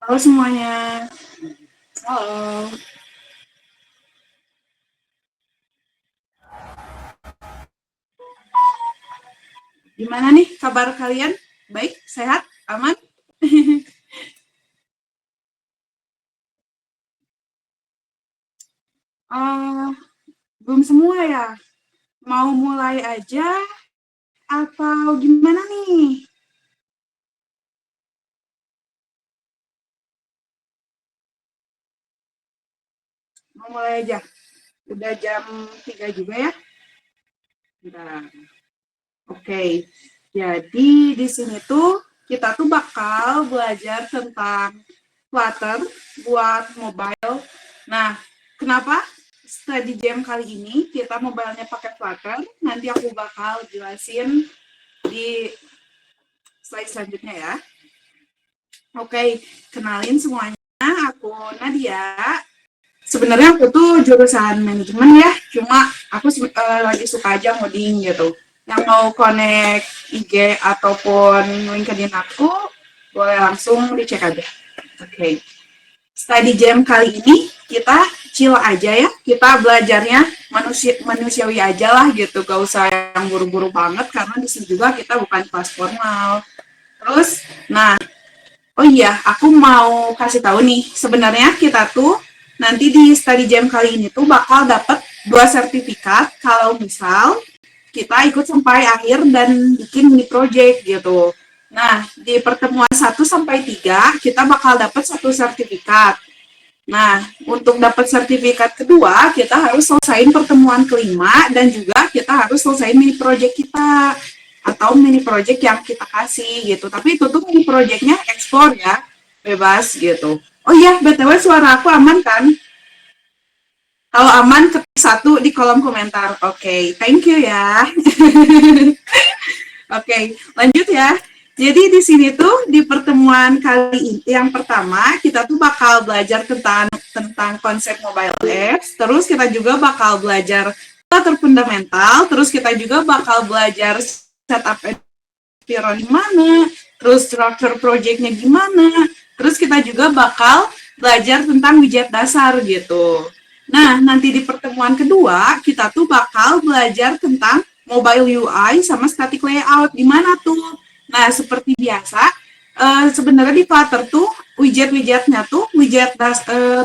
Halo semuanya. Halo. Gimana nih kabar kalian? Baik? Sehat? Aman? uh, Belum semua ya? Mau mulai aja atau gimana nih? Mau mulai aja. Udah jam 3 juga ya? Bentar. Oke. Jadi di sini tuh kita tuh bakal belajar tentang Flutter buat mobile. Nah, kenapa study jam kali ini kita mobilenya pakai Flutter? Nanti aku bakal jelasin di slide selanjutnya ya. Oke, kenalin semuanya. Aku Nadia. Sebenarnya aku tuh jurusan manajemen ya, cuma aku lagi suka aja ngoding gitu. Yang mau connect IG ataupun LinkedIn aku, boleh langsung dicek aja. Oke. Study jam kali ini kita chill aja ya, kita belajarnya manusiawi aja lah gitu, gak usah yang buru-buru banget karena di sini juga kita bukan kelas formal. Terus, nah, oh iya, aku mau kasih tahu nih, sebenarnya kita tuh nanti di study jam kali ini tuh bakal dapat 2 sertifikat kalau misal kita ikut sampai akhir dan bikin mini project gitu. Nah, di pertemuan 1 sampai 3 kita bakal dapat 1 sertifikat. Nah, untuk dapat sertifikat kedua, kita harus selesaiin pertemuan kelima dan juga kita harus selesaiin mini project kita atau mini project yang kita kasih gitu. Tapi itu tuh mini projectnya explore ya, bebas gitu. Oh iya, BTW suara aku aman kan? Kalau aman, ketik 1 di kolom komentar. Oke, thank you ya. Oke, lanjut ya. Jadi di sini tuh di pertemuan kali ini yang pertama kita tuh bakal belajar tentang konsep mobile apps, terus kita juga bakal belajar fundamental, terus kita juga bakal belajar setup environment gimana, terus structure projectnya gimana, terus kita juga bakal belajar tentang widget dasar gitu. Nah, nanti di pertemuan kedua kita tuh bakal belajar tentang mobile UI sama static layout. Gimana tuh? Nah, seperti biasa, sebenarnya di Flutter tuh widget-widgetnya tuh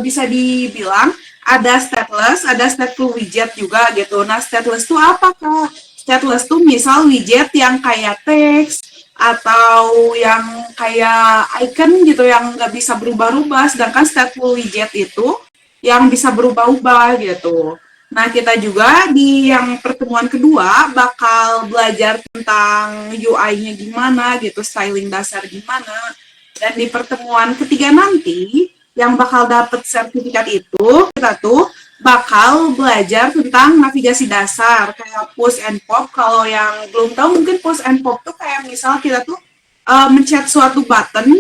bisa dibilang ada stateless, ada stateful widget juga gitu. Nah, stateless tuh apa, Kak? Stateless tuh misal widget yang kayak teks atau yang kayak icon gitu yang nggak bisa berubah-ubah, sedangkan stateful widget itu yang bisa berubah-ubah gitu. Nah, kita juga di yang pertemuan kedua bakal belajar tentang UI-nya gimana gitu, styling dasar gimana. Dan di pertemuan ketiga nanti, yang bakal dapet sertifikat itu, kita tuh bakal belajar tentang navigasi dasar, kayak push and pop. Kalau yang belum tahu mungkin push and pop tuh kayak misal kita tuh mencet suatu button,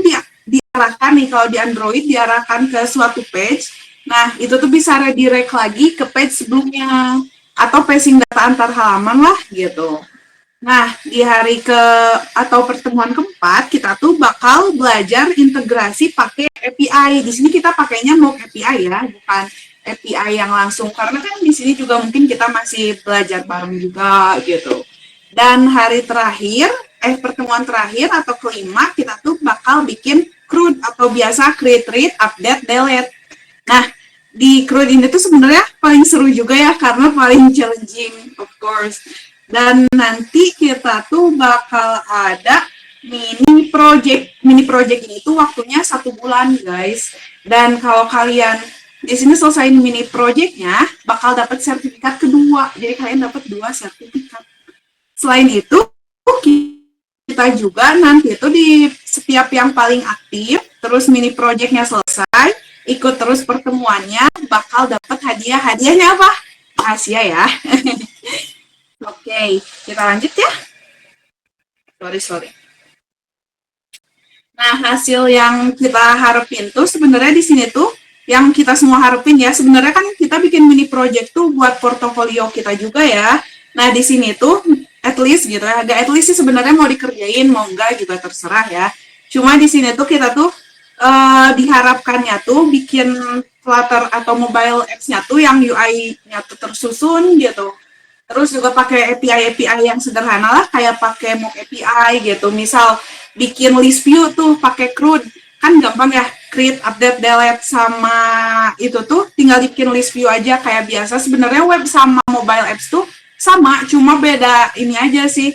diarahkan nih kalau di Android, diarahkan ke suatu page. Nah, itu tuh bisa redirect lagi ke page sebelumnya atau passing data antar halaman lah gitu. Nah, di hari ke atau pertemuan keempat kita tuh bakal belajar integrasi pakai API. Di sini kita pakainya Mock API ya, bukan API yang langsung karena kan di sini juga mungkin kita masih belajar bareng juga gitu. Dan hari terakhir, pertemuan terakhir atau kelima kita tuh bakal bikin CRUD atau biasa create, read, update, delete. Nah, di CRUD ini tuh sebenarnya paling seru juga ya karena paling challenging of course. Dan nanti kita tuh bakal ada mini project. Mini project ini tuh waktunya 1 bulan guys. Dan kalau kalian di sini selesai mini projectnya, bakal dapat sertifikat kedua. Jadi kalian dapat 2 sertifikat. Selain itu, kita juga nanti itu di setiap yang paling aktif, terus mini projectnya selesai, ikut terus pertemuannya, bakal dapat hadiah. Hadiahnya apa? Rahasia ya. Oke, kita lanjut ya. Sorry. Nah, hasil yang kita harapin tuh sebenarnya di sini tuh yang kita semua harapin ya. Sebenarnya kan kita bikin mini project tuh buat portofolio kita juga ya. Nah, di sini tuh at least gitu ya. Agak at least sih sebenarnya mau dikerjain, mau enggak juga terserah ya. Cuma di sini tuh kita tuh diharapkannya tuh bikin Flutter atau mobile apps-nya tuh yang UI-nya tuh tersusun gitu. Terus juga pakai API yang sederhana lah, kayak pakai mock API gitu. Misal bikin list view tuh pakai CRUD, kan gampang ya, create, update, delete sama itu tuh tinggal bikin list view aja kayak biasa. Sebenarnya web sama mobile apps tuh sama, cuma beda ini aja sih,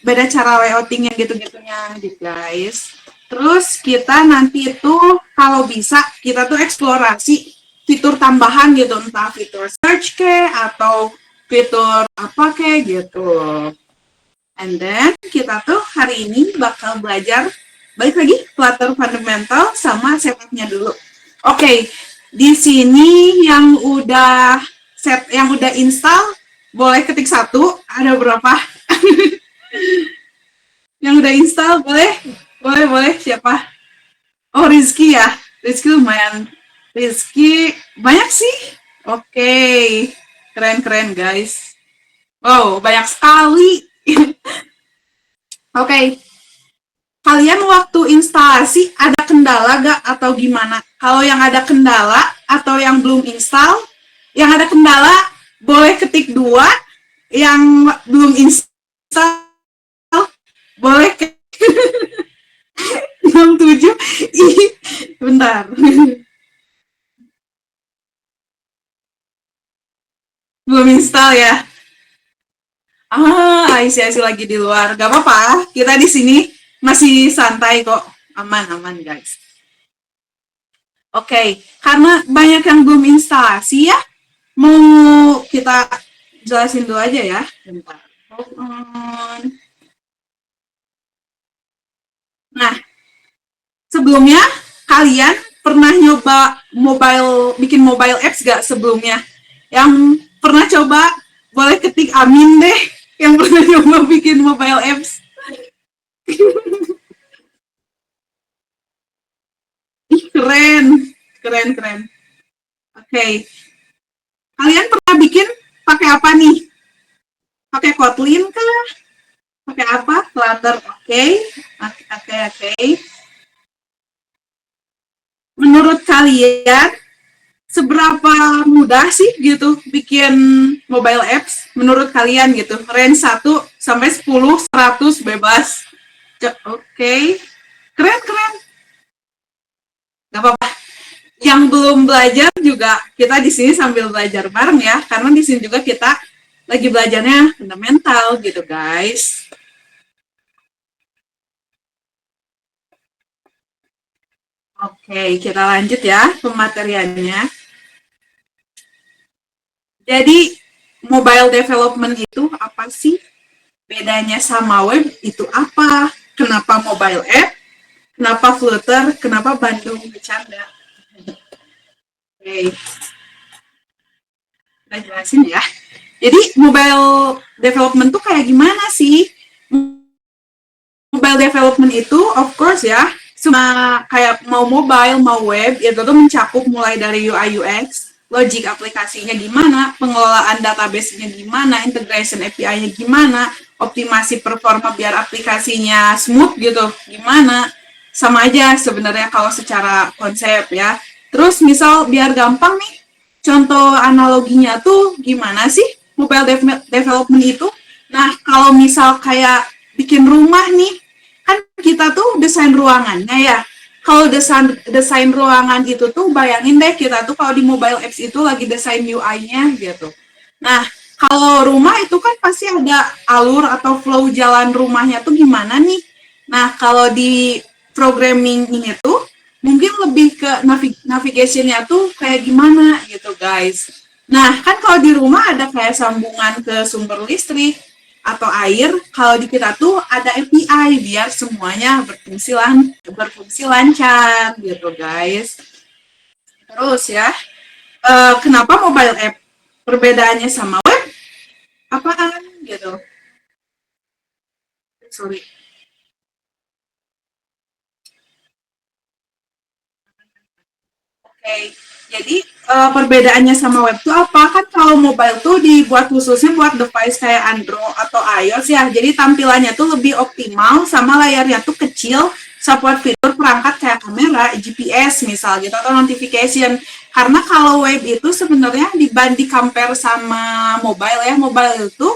beda cara layoutingnya gitu-gitunya gitu guys. Terus kita nanti itu kalau bisa kita tuh eksplorasi fitur tambahan gitu, entah fitur search ke atau fitur apa ke gitu. And then kita tuh hari ini bakal belajar balik lagi Flutter fundamental sama setupnya dulu. Oke, di sini yang udah install boleh ketik satu. Ada berapa? Yang udah install boleh? Boleh. Siapa? Oh, Rizky ya. Rizky lumayan. Rizky banyak sih. Oke. Keren guys. Wow, banyak sekali. Oke. Kalian waktu instalasi ada kendala gak atau gimana? Kalau yang ada kendala atau yang belum install, yang ada kendala boleh ketik 2, yang belum install boleh ketik 67. Bentar. Belum install ya? IC lagi di luar. Gak apa-apa, kita di sini masih santai kok. Aman guys. Oke, karena banyak yang belum instalasi ya, mau kita jelasin dulu aja ya. Bentar. Hold on. Nah, sebelumnya kalian pernah nyoba bikin mobile apps gak sebelumnya? Yang pernah coba boleh ketik amin deh. Yang pernah nyoba bikin mobile apps. Ih, keren. Oke, kalian pernah bikin pakai apa nih? Pakai Kotlin kah? Pakai apa? Flutter. Oke. Menurut kalian seberapa mudah sih gitu bikin mobile apps menurut kalian gitu? Range 1 sampai 10, 100 bebas. Oke. Keren. Gak apa-apa. Yang belum belajar juga kita di sini sambil belajar bareng ya, karena di sini juga kita lagi belajarnya fundamental gitu guys. Oke, kita lanjut ya pemateriannya. Jadi mobile development itu apa sih? Bedanya sama web itu apa? Kenapa mobile app? Kenapa Flutter? Kenapa Bandung bercanda? Oke, kita jelasin ya. Jadi mobile development tuh kayak gimana sih? Mobile development itu of course ya, semua kayak mau mobile, mau web, itu tuh mencakup mulai dari UI UX, logik aplikasinya gimana, pengelolaan database-nya gimana, integration API-nya gimana, optimasi performa biar aplikasinya smooth gitu, gimana. Sama aja sebenarnya kalau secara konsep ya. Terus misal biar gampang nih, contoh analoginya tuh gimana sih mobile development itu? Nah, kalau misal kayak bikin rumah nih, kan kita tuh desain ruangannya ya. Kalau desain ruangan itu tuh bayangin deh kita tuh kalau di mobile apps itu lagi desain UI-nya gitu. Nah, kalau rumah itu kan pasti ada alur atau flow jalan rumahnya tuh gimana nih. Nah, kalau di programming ini tuh mungkin lebih ke navigation-nya tuh kayak gimana gitu guys. Nah, kan kalau di rumah ada kayak sambungan ke sumber listrik, atau air, kalau di kita tuh ada API biar semuanya berfungsi lancar gitu guys. Terus ya, kenapa mobile app perbedaannya sama web apaan gitu? Sorry. Oke, Jadi perbedaannya sama web tuh apa? Kan kalau mobile tuh dibuat khususnya buat device kayak Android atau iOS ya. Jadi tampilannya tuh lebih optimal sama layarnya tuh kecil, support fitur perangkat kayak kamera, GPS misal gitu atau notification. Karena kalau web itu sebenarnya dibanding compare sama mobile ya, mobile itu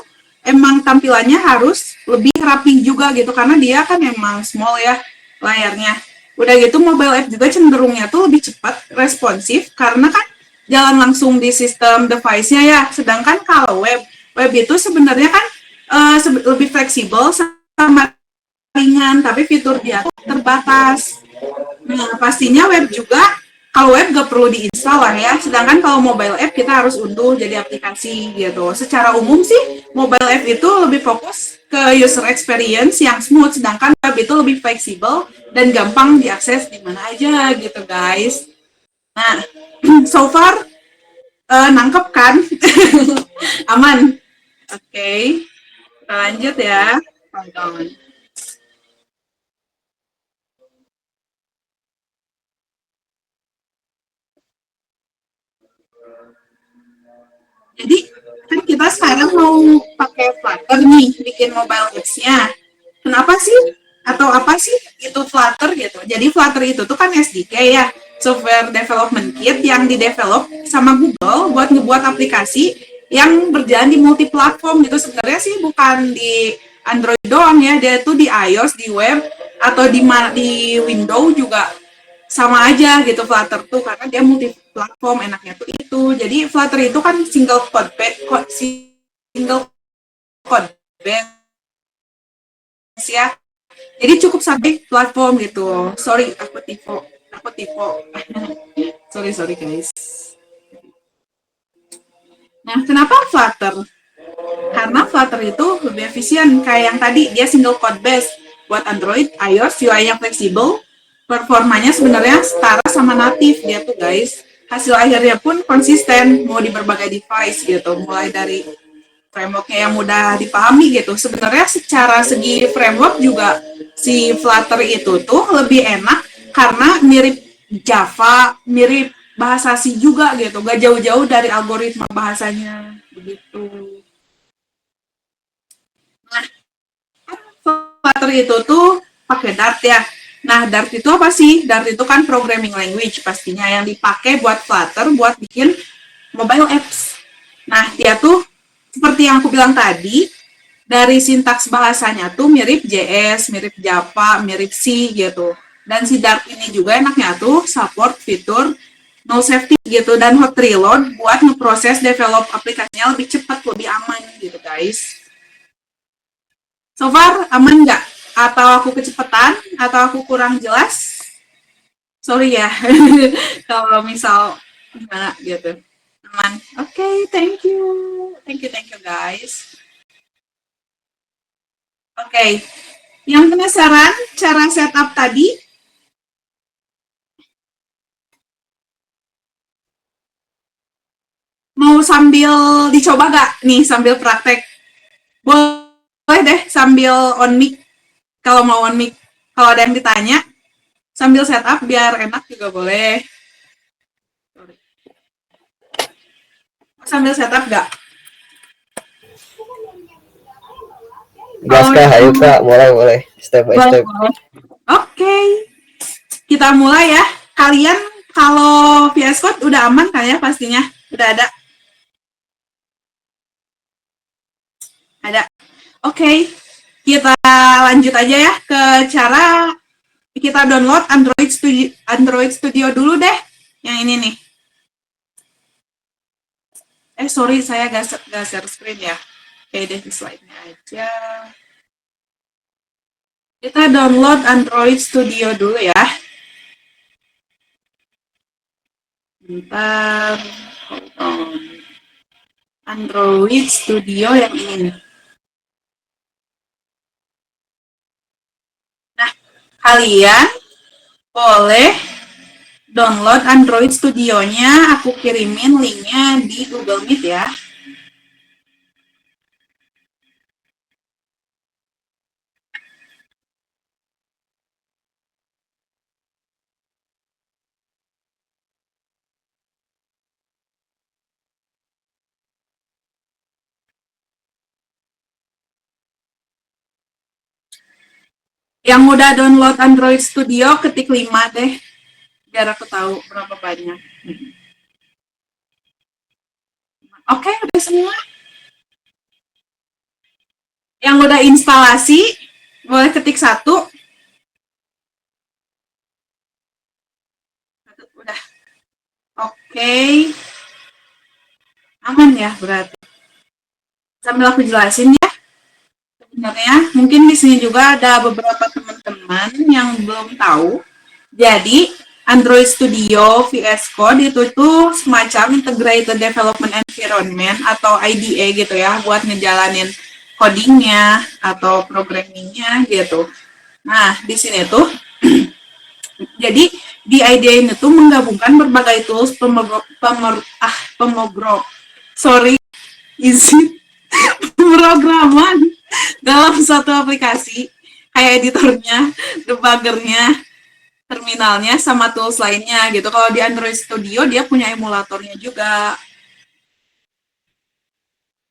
emang tampilannya harus lebih rapi juga gitu karena dia kan emang small ya layarnya. Udah gitu mobile app juga cenderungnya tuh lebih cepat, responsif karena kan jalan langsung di sistem device-nya ya. Sedangkan kalau web itu sebenarnya kan lebih fleksibel sama ringan, tapi fitur dia tuh terbatas. Nah, pastinya web juga, kalau web gak perlu diinstal lah ya, sedangkan kalau mobile app kita harus unduh jadi aplikasi gitu. Secara umum sih, mobile app itu lebih fokus ke user experience yang smooth, sedangkan web itu lebih fleksibel dan gampang diakses di mana aja gitu guys. Nah, so far nangkep kan? Aman? Oke, okay. Kita lanjut ya. Tonton. Jadi kan kita sekarang mau pakai Flutter nih, bikin mobile apps-nya. Kenapa sih? Atau apa sih itu Flutter gitu? Jadi Flutter itu tuh kan SDK ya, Software Development Kit yang didevelop sama Google buat ngebuat aplikasi yang berjalan di multi platform gitu. Sebenarnya sih bukan di Android doang ya, dia tuh di iOS, di web, atau di Windows juga sama aja gitu Flutter tuh karena dia multi platform enaknya tuh itu. Jadi Flutter itu kan single code base ya. Jadi cukup sampai platform gitu. Sorry aku tipe. Sorry guys. Nah, kenapa Flutter? Karena Flutter itu lebih efisien kayak yang tadi dia single code base buat Android, iOS, UI yang fleksibel, performanya sebenarnya setara sama native dia tuh guys. Hasil akhirnya pun konsisten mau di berbagai device gitu, mulai dari frameworknya yang mudah dipahami gitu. Sebenarnya secara segi framework juga si Flutter itu tuh lebih enak karena mirip Java, mirip bahasa C juga gitu, gak jauh-jauh dari algoritma bahasanya begitu. Nah, Flutter itu tuh pakai Dart ya. Nah, Dart itu apa sih? Dart itu kan programming language pastinya yang dipakai buat Flutter buat bikin mobile apps. Nah, dia tuh seperti yang aku bilang tadi, dari sintaks bahasanya tuh mirip JS, mirip Java, mirip C gitu. Dan si Dart ini juga enaknya tuh support fitur no safety gitu dan hot reload buat ngeproses develop aplikasinya lebih cepat, lebih aman gitu guys. So far aman nggak? Atau aku kecepatan? Atau aku kurang jelas? Sorry ya, kalau misal gimana gitu. Aman. Oke, okay, thank you. Thank you guys. Oke, okay. Yang penasaran cara setup tadi? Mau sambil dicoba gak nih sambil praktek? Boleh deh sambil on mic kalau mau on mic. Kalau ada yang ditanya sambil setup biar enak juga boleh. Sambil setup gak? Gas kah, ayo kak, mulai step by step. Oke, kita mulai ya. Kalian kalau VS Code udah aman kan ya pastinya? Udah ada? Ada. Oke, kita lanjut aja ya ke cara kita download Android Studio dulu deh. Yang ini nih. Sorry, saya gak share screen ya. Oke deh, di slide-nya aja. Kita download Android Studio dulu ya. Bentar. Android Studio yang ini. Nah, kalian boleh download Android Studio-nya. Aku kirimin linknya di Google Meet ya. Yang udah download Android Studio ketik 5 deh, biar aku tahu berapa banyak. Oke, udah semua. Yang udah instalasi, boleh ketik 1. Udah. Oke. Aman ya berarti. Sambil aku jelasin ya. Sebenarnya mungkin di sini juga ada beberapa teman-teman yang belum tahu. Jadi Android Studio VS Code itu tuh semacam Integrated Development Environment atau IDE gitu ya, buat ngejalanin codingnya atau programmingnya gitu. Nah di sini tuh jadi di IDE ini tuh menggabungkan berbagai tools pemrograman dalam satu aplikasi, kayak editornya, debuggernya, terminalnya, sama tools lainnya gitu. Kalau di Android Studio dia punya emulatornya juga.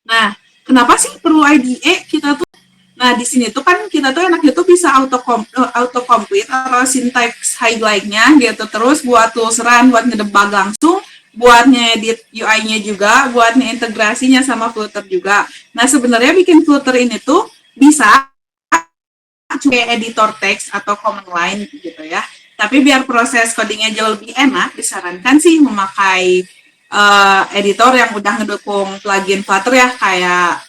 Nah, kenapa sih perlu IDE kita tuh? Nah, di sini tuh kan kita tuh enaknya tuh bisa autocomplete atau syntax highlight-nya gitu. Terus buat tools run, buat ngedebug langsung, buat ngedit UI-nya juga, buat ngeintegrasinya sama Flutter juga. Nah, sebenarnya bikin Flutter ini tuh bisa kayak editor text atau command line gitu ya. Tapi biar proses codingnya jauh lebih enak, disarankan sih memakai editor yang udah ngedukung plugin Flutter ya, kayak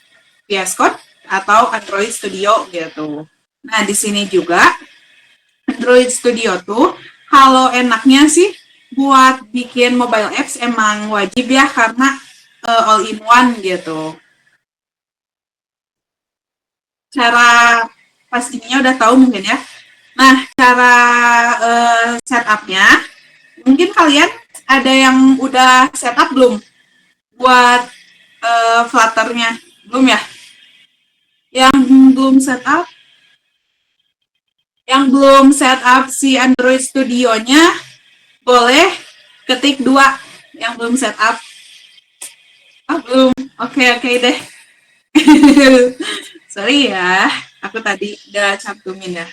VS Code atau Android Studio gitu. Nah, di sini juga Android Studio tuh kalau enaknya sih buat bikin mobile apps emang wajib ya, karena all in one gitu. Cara pastinya udah tahu mungkin ya. Nah, cara setupnya, mungkin kalian ada yang udah setup belum buat Flutter-nya? Belum ya? Yang belum setup, yang belum setup si Android Studio-nya, boleh ketik 2 yang belum setup. Oh, belum. Oke deh. Sorry ya, aku tadi udah cantumin ya.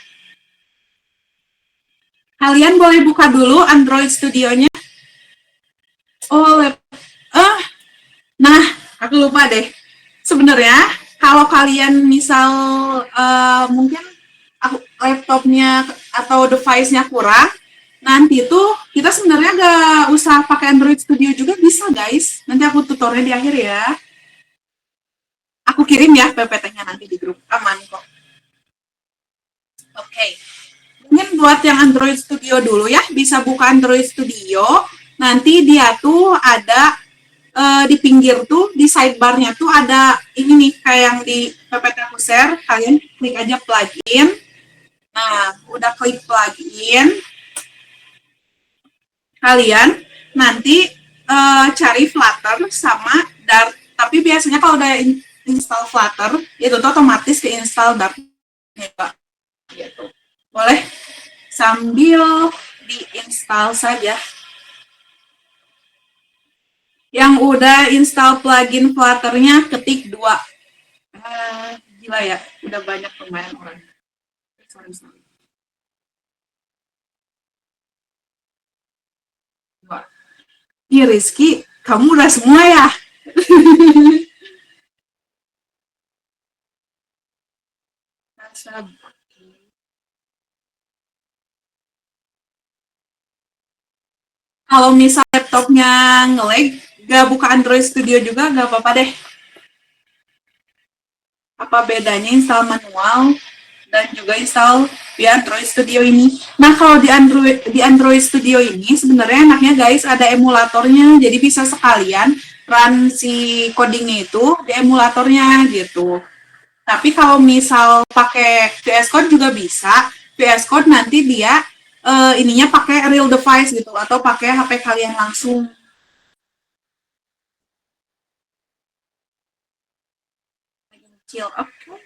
Kalian boleh buka dulu Android Studio-nya. Oh, nah, aku lupa deh. Sebenarnya kalau kalian misal mungkin laptopnya atau device-nya kurang, nanti tuh kita sebenarnya gak usah pakai Android Studio juga bisa guys. Nanti aku tutornya di akhir ya. Aku kirim ya PPT-nya nanti di grup, aman kok. Oke. Mungkin buat yang Android Studio dulu ya, bisa buka Android Studio. Nanti dia tuh ada di pinggir tuh, di sidebar-nya tuh ada ini nih, kayak yang di PPT aku share. Kalian klik aja plugin. Nah, udah klik plugin, kalian nanti cari Flutter sama Dart. Tapi biasanya kalau udah install Flutter, itu tuh otomatis keinstall Dart gitu. Boleh sambil diinstal saja. Yang udah install plugin Flutter-nya ketik 2. Gila ya, udah banyak lumayan orang. Sorry. Ih, Rizky, kamu udah semua ya? Kalau misal laptopnya nge-lag, gak buka Android Studio juga gak apa-apa deh. Apa bedanya install manual dan juga install di Android Studio ini? Nah, kalau di Android Studio ini sebenarnya enaknya guys ada emulatornya, jadi bisa sekalian run si codingnya itu di emulatornya gitu. Tapi kalau misal pakai VS Code juga bisa. VS Code nanti dia ininya pakai real device gitu, atau pakai HP kalian langsung. Kecil, oke.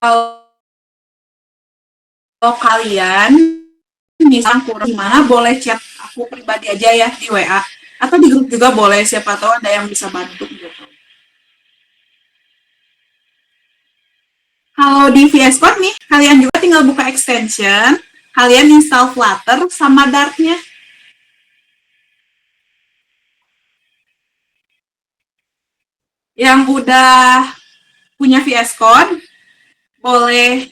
Kalau kalian misal kurang gimana, boleh chat aku pribadi aja ya di WA, atau di grup juga boleh, siapa tahu ada yang bisa bantu gitu. Kalau di VS Code nih, kalian juga tinggal buka extension, kalian install Flutter sama Dart-nya. Yang udah punya VS Code, boleh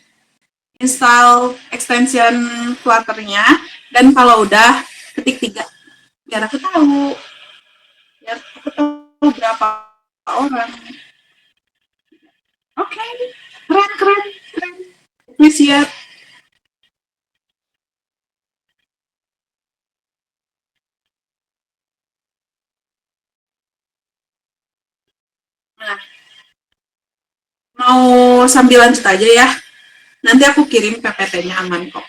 install extension Flutter-nya, dan kalau udah ketik 3, biar aku tahu berapa orang. Oke, keren. Appreciate. Nah, mau sambil lanjut aja ya. Nanti aku kirim PPT-nya aman kok.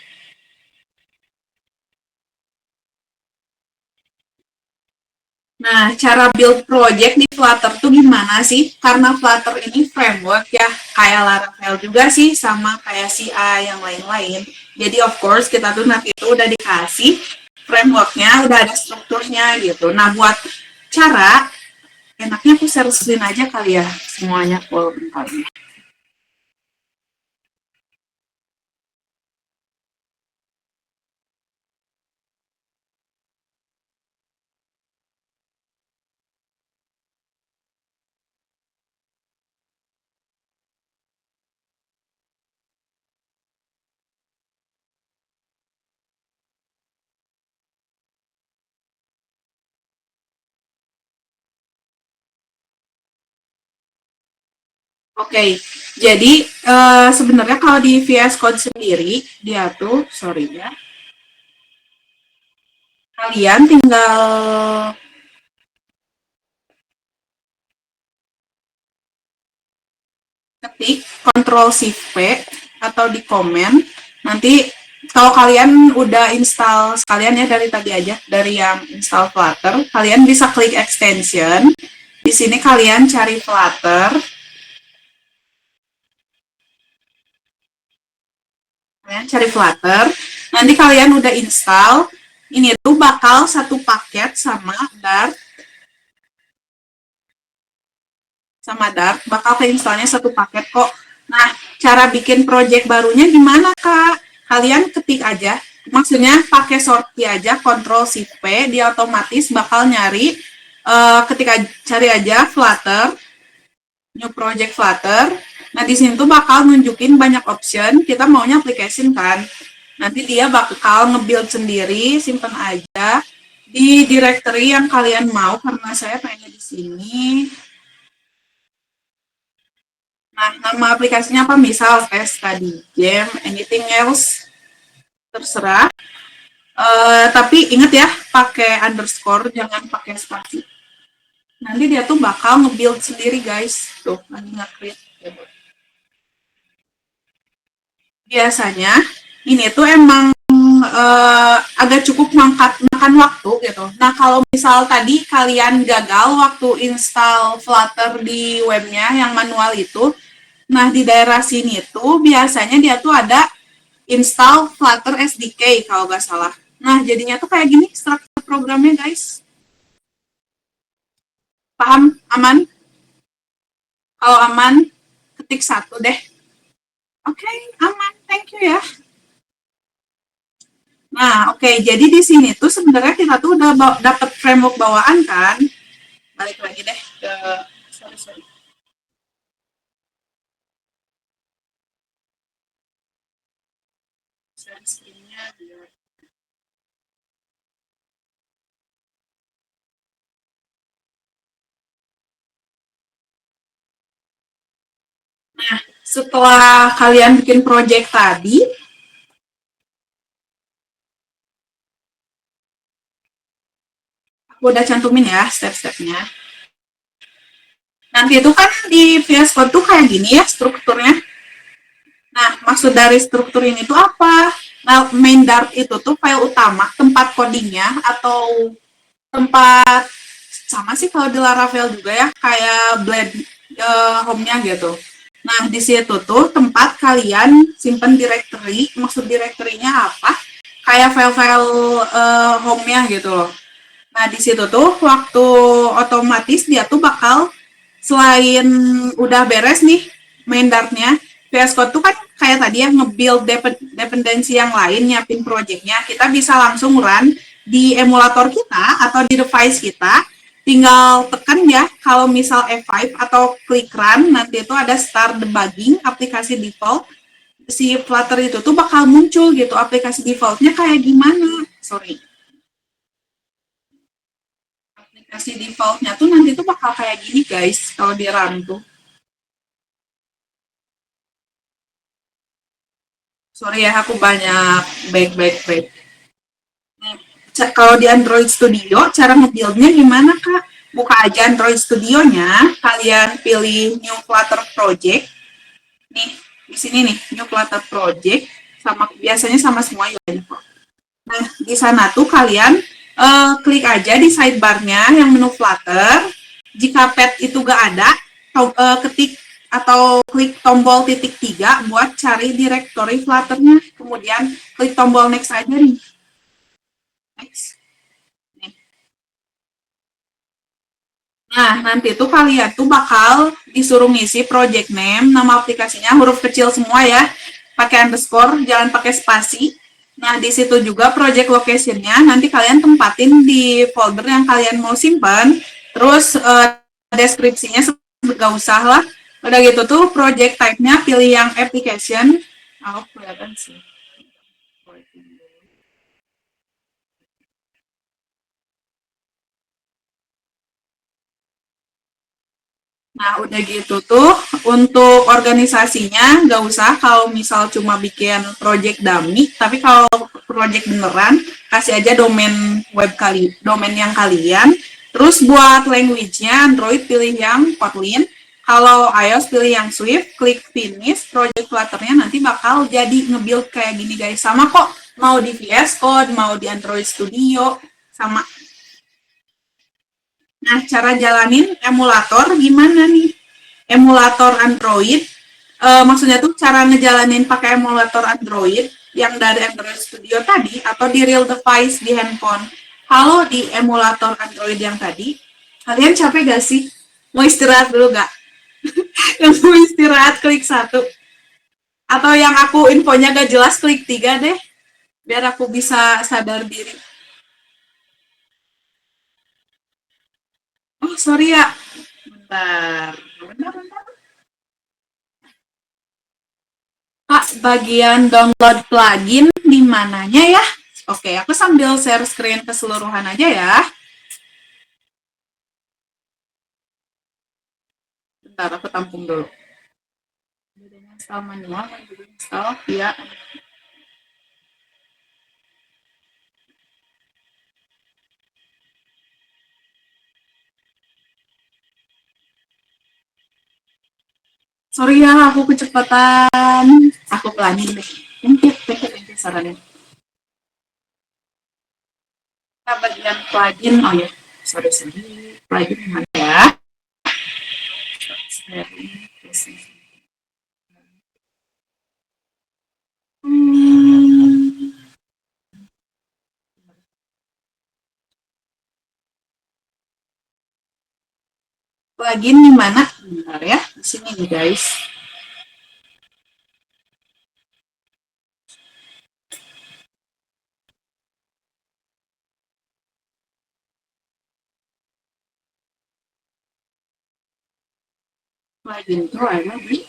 Nah, cara build project di Flutter tuh gimana sih? Karena Flutter ini framework ya, kayak Laravel juga sih, sama kayak CI yang lain-lain. Jadi of course kita tuh nanti itu udah dikasih frameworknya, udah ada strukturnya gitu. Nah, buat cara, enaknya aku share screen aja kali ya semuanya full bentar. Oke, jadi sebenarnya kalau di VS Code sendiri, dia tuh, sorry ya, kalian tinggal ketik Ctrl Shift P atau di komen. Nanti kalau kalian udah install sekalian ya dari tadi aja, dari yang install Flutter, kalian bisa klik extension. Di sini kalian cari Flutter. Nanti kalian udah install, ini tuh bakal satu paket sama Dart, bakal keinstallnya satu paket kok. Nah, cara bikin project barunya gimana, Kak? Kalian ketik aja, maksudnya pakai shortcut aja, Ctrl Shift P, dia otomatis bakal nyari, ketika cari aja Flutter, new project Flutter. Nah, di sini tuh bakal nunjukin banyak option, kita maunya application kan. Nanti dia bakal nge-build sendiri, simpan aja di directory yang kalian mau, karena saya pengennya di sini. Nah, nama aplikasinya apa? Misal tes tadi, game, anything else, terserah. Tapi ingat ya, pakai underscore, jangan pakai spasi. Nanti dia tuh bakal nge-build sendiri, guys. Tuh, lagi nge-create. Biasanya, ini tuh emang agak cukup makan waktu gitu. Nah, kalau misal tadi kalian gagal waktu install Flutter di webnya yang manual itu, nah di daerah sini tuh biasanya dia tuh ada install Flutter SDK kalau nggak salah. Nah, jadinya tuh kayak gini struktur programnya, guys. Paham? Aman? Kalau aman, ketik 1 deh. Oke, aman. Thank you ya. Nah, oke. Jadi di sini tuh sebenarnya kita tuh udah dapat framework bawaan kan. Balik lagi deh ke sorry. Share screen-nya biar Nah, setelah kalian bikin project tadi, aku udah cantumin ya step-stepnya. Nanti itu kan di VS Code tuh kayak gini ya strukturnya. Nah, maksud dari struktur ini tuh apa? Nah, main Dart itu tuh file utama, tempat codingnya, atau tempat, sama sih kalau di Laravel juga ya, kayak blend home-nya gitu. Nah, di situ tuh tempat kalian simpen directory, maksud directory-nya apa? Kayak file-file home-nya gitu loh. Nah, di situ tuh waktu otomatis dia tuh bakal, selain udah beres nih main Dart-nya, VS Code tuh kan kayak tadi ya nge-build dependensi yang lain, nyiapin projectnya, kita bisa langsung run di emulator kita atau di device kita, tinggal tekan ya, kalau misal F5 atau klik run, nanti itu ada start debugging aplikasi default, si Flutter itu tuh bakal muncul gitu, aplikasi defaultnya kayak gimana, sorry. Aplikasi defaultnya tuh nanti tuh bakal kayak gini guys, kalau di run tuh. Sorry ya, aku banyak baik. Kalau di Android Studio, cara nge-build-nya gimana, Kak? Buka aja Android Studio-nya, kalian pilih New Flutter Project. Nih, di sini nih, New Flutter Project. Biasanya sama semua UI. Nah, di sana tuh kalian klik aja di sidebar-nya yang menu Flutter. Jika pet itu gak ada, ketik atau klik tombol titik 3 buat cari directory Flutter-nya. Kemudian klik tombol next aja nih. Next. Nah, nanti tuh kalian tuh bakal disuruh ngisi project name, nama aplikasinya huruf kecil semua ya, pakai underscore, jangan pakai spasi. Nah, di situ juga project location-nya, nanti kalian tempatin di folder yang kalian mau simpan, terus deskripsinya gak usah lah. Udah gitu tuh project type-nya pilih yang application. Oh, kelihatan sih. Nah, udah gitu tuh, untuk organisasinya nggak usah kalau misal cuma bikin project dummy, tapi kalau project beneran, kasih aja domain web domain yang kalian. Terus buat language-nya, Android pilih yang Kotlin, kalau iOS pilih yang Swift, klik finish, project Flutter-nya nanti bakal jadi nge-build kayak gini guys. Sama kok, mau di VS Code, mau di Android Studio, sama. Nah, cara jalanin emulator gimana nih? Emulator Android, maksudnya tuh cara ngejalanin pakai emulator Android yang dari Android Studio tadi atau di real device di handphone. Kalau di emulator Android yang tadi, kalian capek gak sih? Mau istirahat dulu gak? Yang mau istirahat klik satu. Atau yang aku infonya gak jelas klik tiga deh. Biar aku bisa sadar diri. Oh, sorry ya. Bentar. Kak, bagian download plugin di mananya ya? Oke, aku sambil share screen keseluruhan aja ya. Bentar, aku tampung dulu. Install manual, install, ya. Sorry ya, aku kecepatan. Aku pelanin deh. Thank you, sarannya. Kita bagian plugin, oh ya, sorry. Plugin mana ya? Hmm, plugin di mana? Bentar ya, di sini nih guys. Plugin itu ada di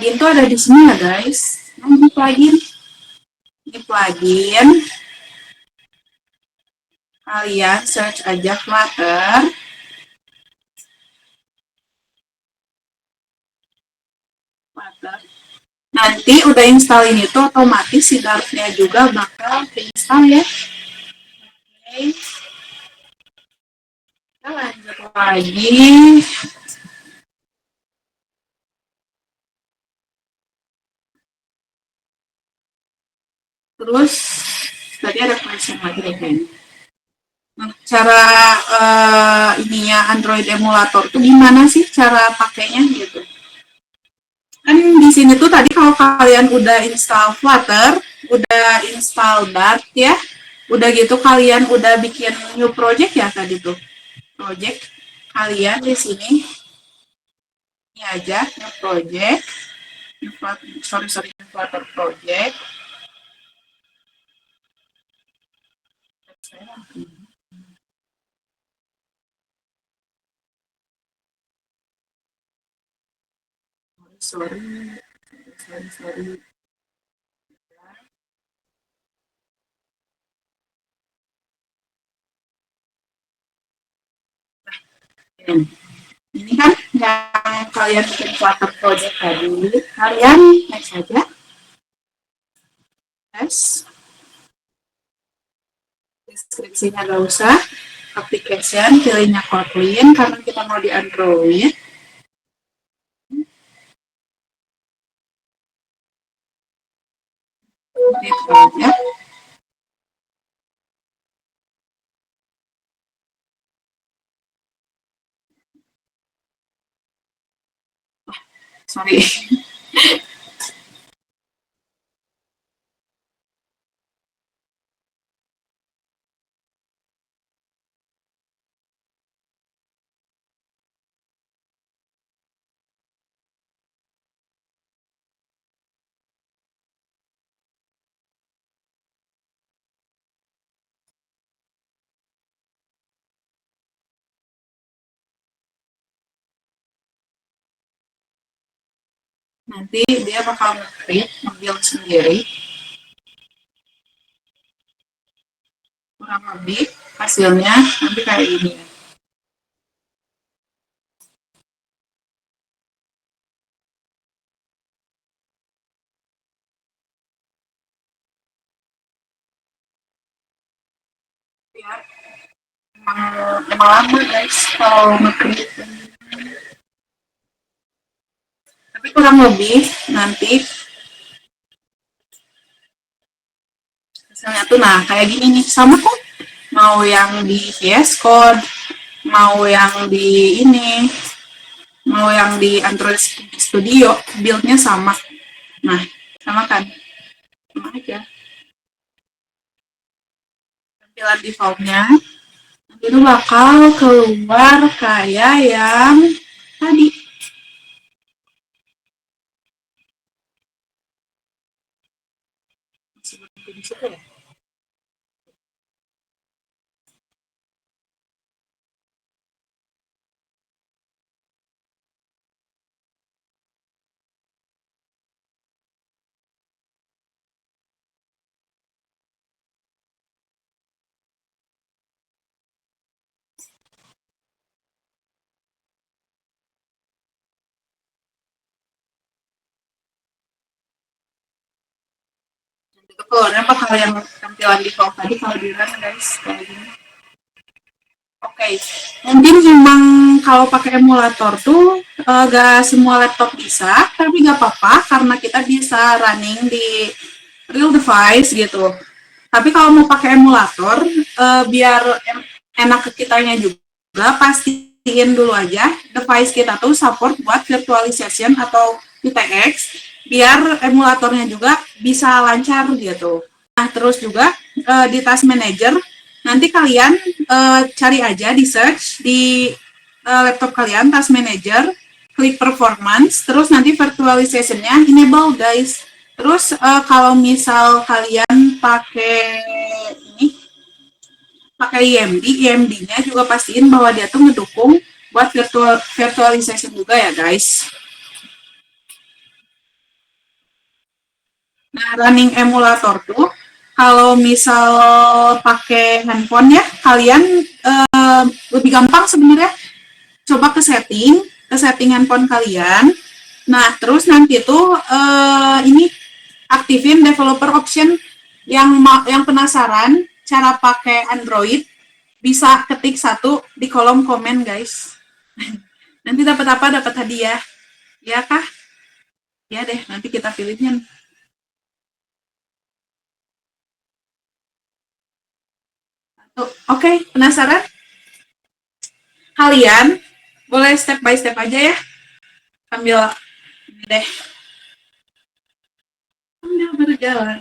plugin tuh ada di sini ya guys. Nah, di plugin, kalian search aja Flutter. Nanti udah install ini tuh otomatis si Dart-nya juga bakal keinstall ya. Oke. Kita lanjut lagi. Terus tadi ada question lagi deh kayaknya. Nah, cara ininya Android emulator tuh gimana sih cara pakainya gitu? Kan di sini tuh tadi kalau kalian udah install Flutter, udah install Dart ya, udah gitu kalian udah bikin new project ya tadi tuh. Project kalian di sini ini aja new project, new Flutter project. Sorry. Ini kan yang kalian bikin Flutter project tadi, kalian next aja. Yes. Deskripsinya nggak usah. Application, pilihnya Kotlin karena kita mau di Android. Itu aja. Sorry. Nanti dia bakal nge-create, nge-build sendiri. Kurang lebih hasilnya nanti kayak ini. Ya, emang lama guys kalau nge-create. Tapi kurang lebih nanti hasilnya tuh nah kayak gini nih, sama kok. Mau yang di VS Code, mau yang di ini, mau yang di Android Studio, build-nya sama. Nah, sama kan? Sama aja. Tampilan default-nya itu bakal keluar kayak yang tadi. Seperti di situ ya. Itu keluarnya bakal yang tampilan default tadi kalau di run guys kayak gini. Oke, mungkin memang kalau pakai emulator tuh gak semua laptop bisa, tapi gak apa-apa karena kita bisa running di real device gitu. Tapi kalau mau pakai emulator, biar enak ke kitanya juga, pastiin dulu aja device kita tuh support buat virtualization atau UTX, biar emulatornya juga bisa lancar gitu. Nah, terus juga di Task Manager, nanti kalian cari aja di search di laptop kalian, Task Manager, klik Performance, terus nanti virtualization-nya enable guys. Terus kalau misal kalian pakai ini, pakai IMD-nya juga pastiin bahwa dia tuh ngedukung buat virtualization juga ya guys. running emulator tuh kalau misal pakai handphone ya kalian lebih gampang sebenarnya, coba ke setting handphone kalian. Nah, terus nanti tuh ini aktifin developer option. Yang penasaran cara pakai Android bisa ketik satu di kolom komen, guys. Nanti dapat apa? Dapat hadiah. Ya kah? Ya deh, nanti kita pilihnya. Oke, penasaran? Kalian boleh step by step aja ya. Sambil ini deh. Sambil berjalan.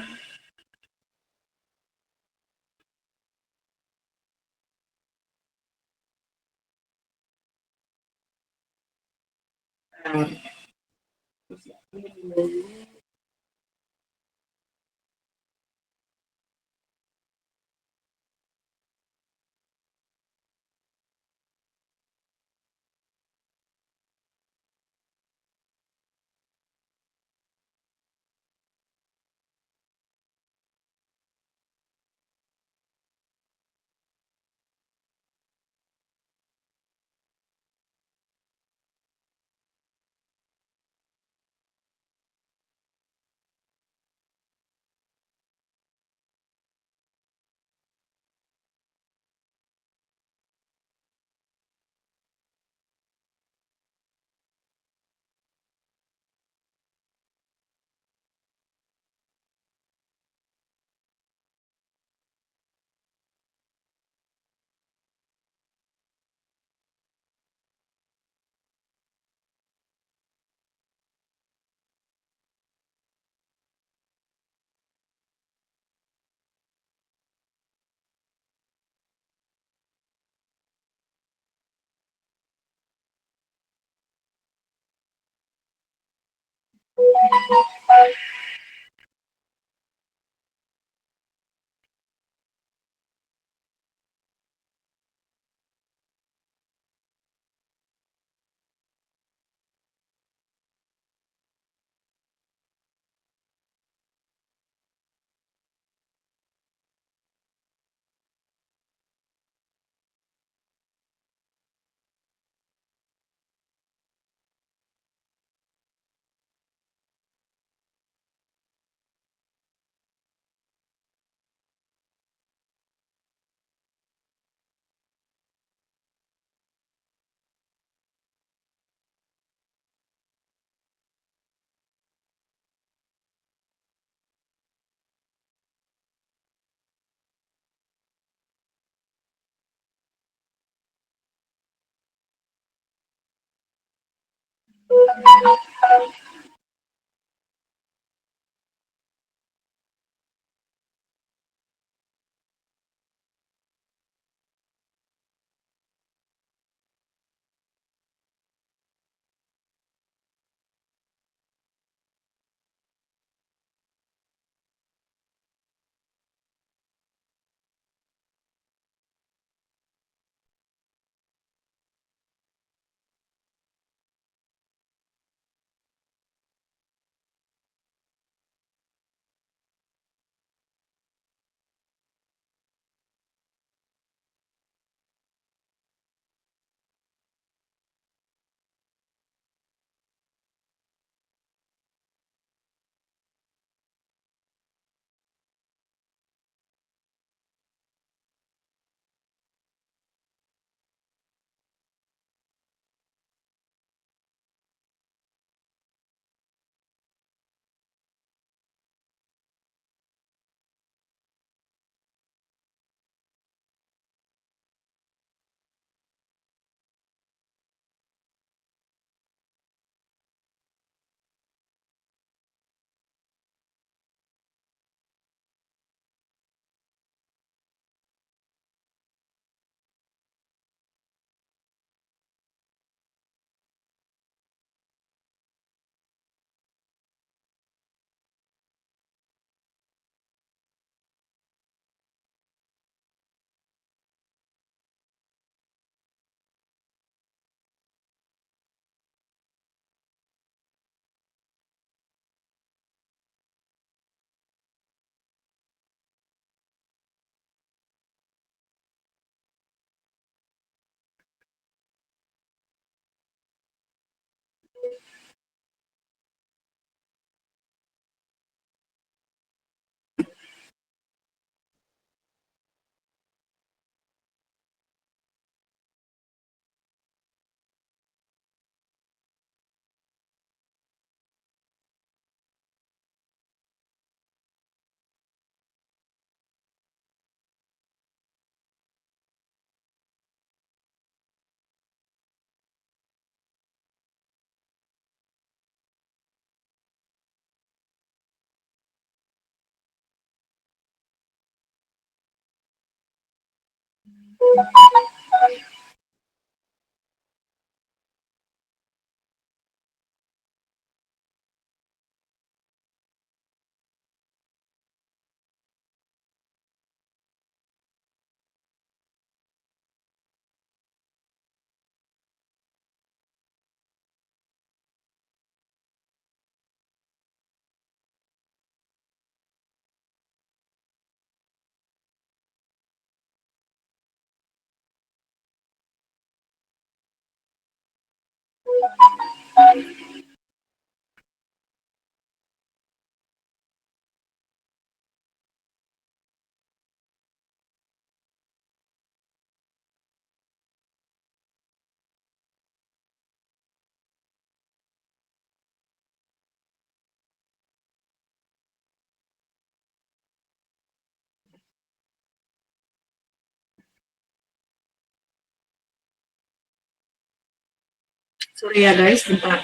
Sorry ya guys, bentar.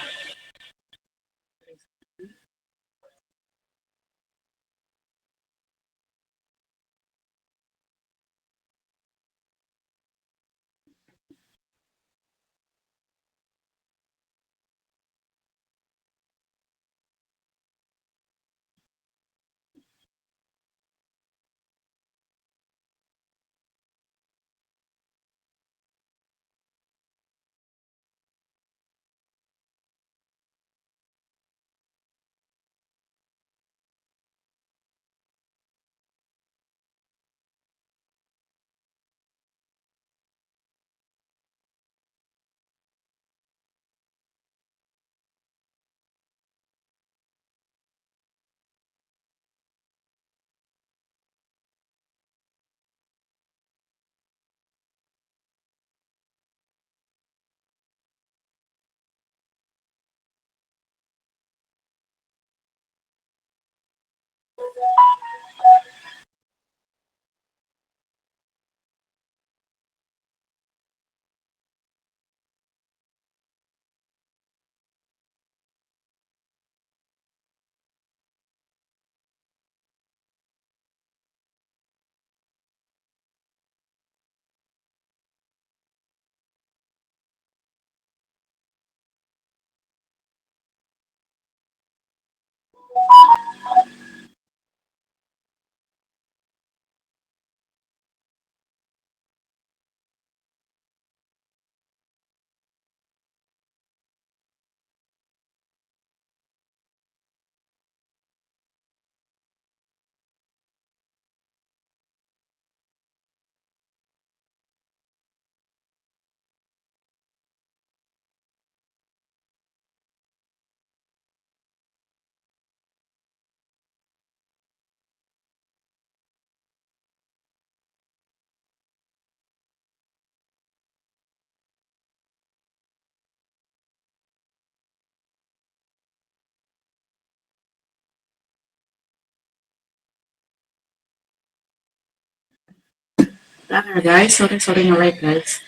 Bentar ya guys, sorry nge-lag guys.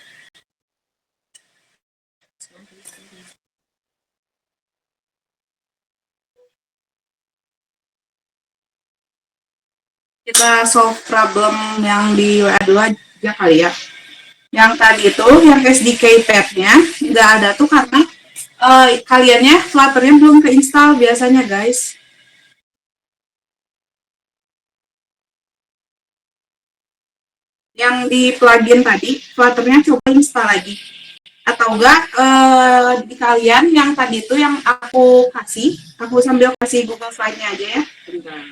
Kita solve problem yang di WA dulu aja kali ya. Yang tadi itu, yang SDK pad-nya nggak ada tuh karena kaliannya Flutter-nya belum keinstall biasanya guys. Yang di plugin tadi, Flutter-nya coba install lagi. Atau enggak, di kalian yang tadi itu yang aku kasih, aku sambil kasih Google Slide-nya aja ya. Bentar.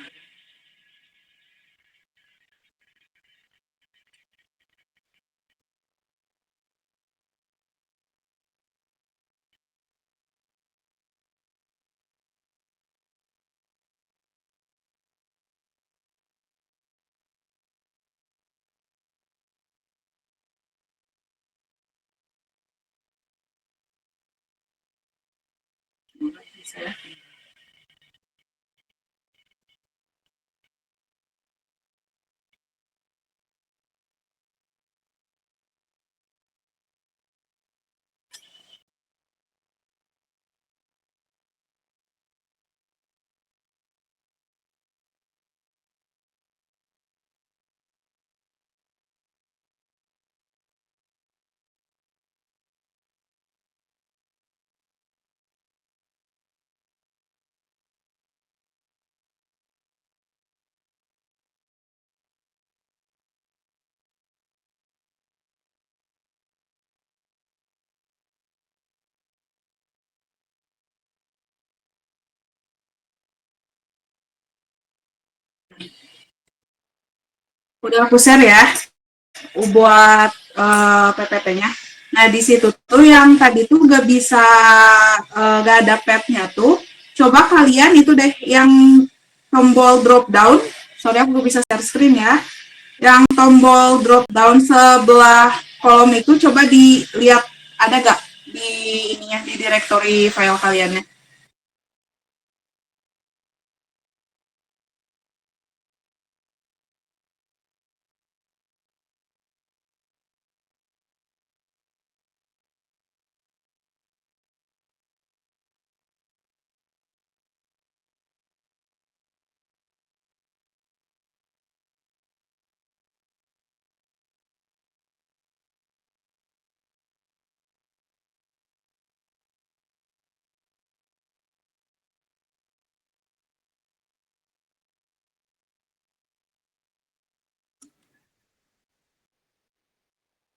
Bisa ya. Udah aku share ya buat PPT-nya. Nah, di situ tuh yang tadi tuh gak bisa, gak ada pad-nya tuh, coba kalian itu deh, yang tombol drop down, sorry aku bisa share screen ya, yang tombol drop down sebelah kolom itu coba dilihat ada gak di ininya, di directory file kaliannya.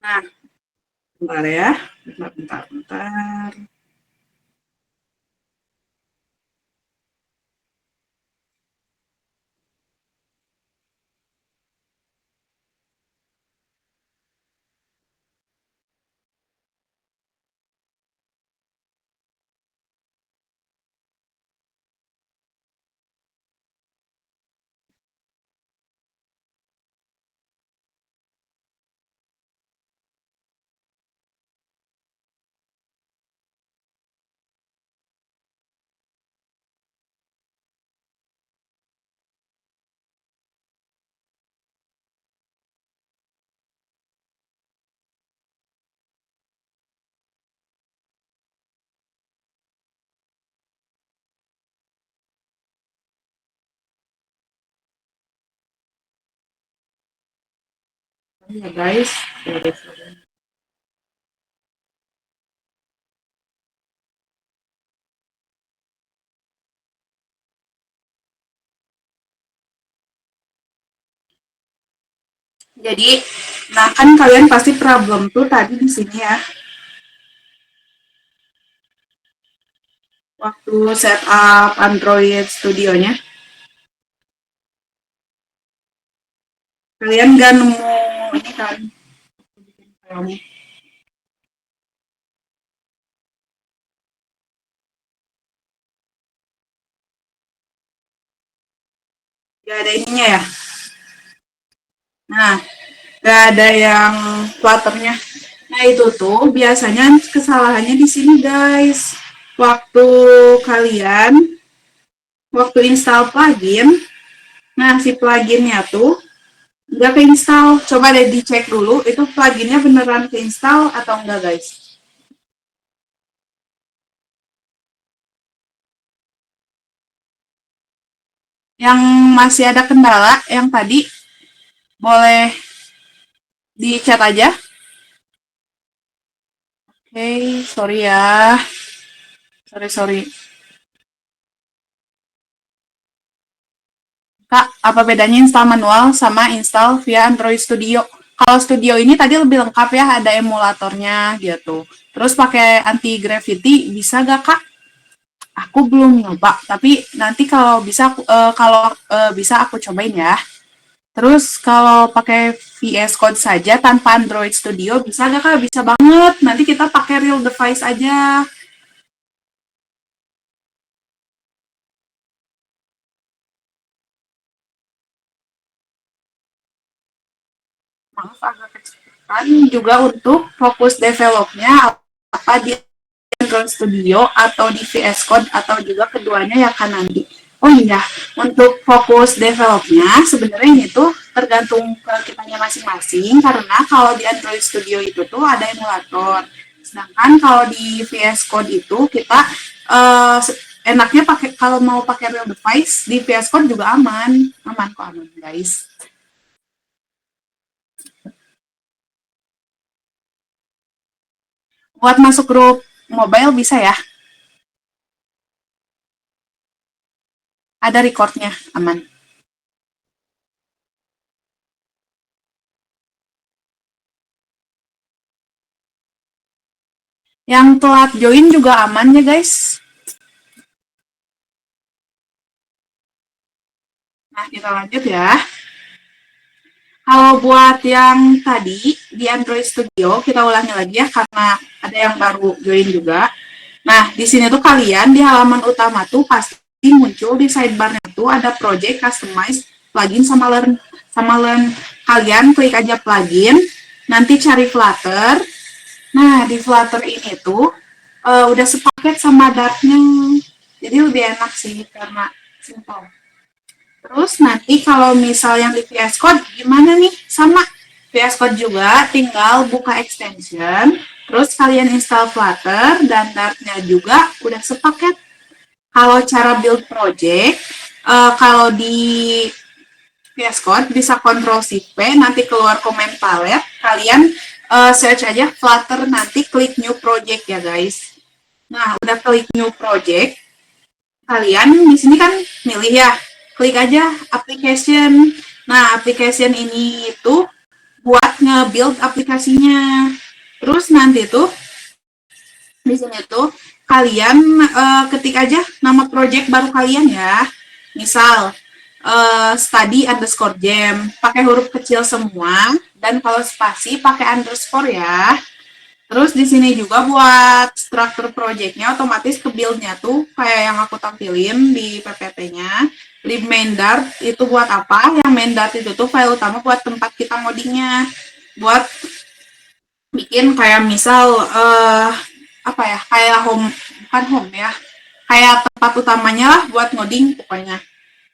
Nah, bentar ya, bentar. Ya guys, jadi, nah kan kalian pasti problem tuh tadi di sini ya, waktu setup Android Studio-nya. Kalian nggak nemu ini kan, filenya. Nggak ada ininya ya. Nah, nggak ada yang Flutternya. Nah, itu tuh biasanya kesalahannya di sini guys. Waktu kalian, waktu install plugin, nah si pluginnya tuh nggak keinstall. Coba deh dicek dulu, itu pluginnya beneran keinstall atau enggak guys. Yang masih ada kendala, yang tadi boleh di chat aja. Oke, okay, sorry ya. Sorry. Kak, apa bedanya install manual sama install via Android Studio? Kalau Studio ini tadi lebih lengkap ya, ada emulatornya gitu. Terus pakai anti gravity bisa gak Kak? Aku belum nyoba, tapi nanti kalau bisa bisa aku cobain ya. Terus kalau pakai VS Code saja tanpa Android Studio bisa gak Kak? Bisa banget. Nanti kita pakai real device aja. Maaf agak kecepatan juga untuk fokus developnya apa di Android Studio atau di VS Code atau juga keduanya ya kan nanti. Oh iya, untuk fokus developnya sebenarnya ini tuh tergantung ke kitanya masing-masing karena kalau di Android Studio itu tuh ada emulator. Sedangkan kalau di VS Code itu kita uh, enaknya pakai kalau mau pakai real device di VS Code juga aman guys. Buat masuk grup mobile bisa ya, ada recordnya aman. Yang telat join juga aman ya guys. Nah, kita lanjut ya. Kalau buat yang tadi di Android Studio, kita ulangi lagi ya karena ada yang baru join juga. Nah, di sini tuh kalian di halaman utama tuh pasti muncul di sidebar-nya tuh ada project, customize, plugin sama learn. Kalian klik aja plugin, nanti cari Flutter. Nah, di Flutter ini tuh udah sepaket sama Dart-nya. Jadi lebih enak sih karena simple. Terus nanti kalau misal yang di VS Code gimana nih? Sama VS Code juga, tinggal buka extension, terus kalian install Flutter dan Dart-nya juga udah sepaket. Kalau cara build project, kalau di VS Code bisa Ctrl Shift P, nanti keluar comment palette, kalian search aja Flutter, nanti klik new project ya guys. Nah, udah klik new project, kalian di sini kan milih ya, klik aja application. Nah, application ini itu buat nge-build aplikasinya. Terus nanti tuh di sini tuh kalian ketik aja nama project baru kalian ya. Misal study underscore jam, pakai huruf kecil semua, dan kalau spasi pakai underscore ya. Terus di sini juga buat struktur projectnya otomatis ke build-nya tuh kayak yang aku tampilin di PPT-nya. Lib main dart itu buat apa? Yang main dart itu tuh file utama buat tempat kita ngodingnya. Buat bikin kayak misal apa ya? Kayak home, bukan home ya. Kayak tempat utamanya lah buat ngoding pokoknya.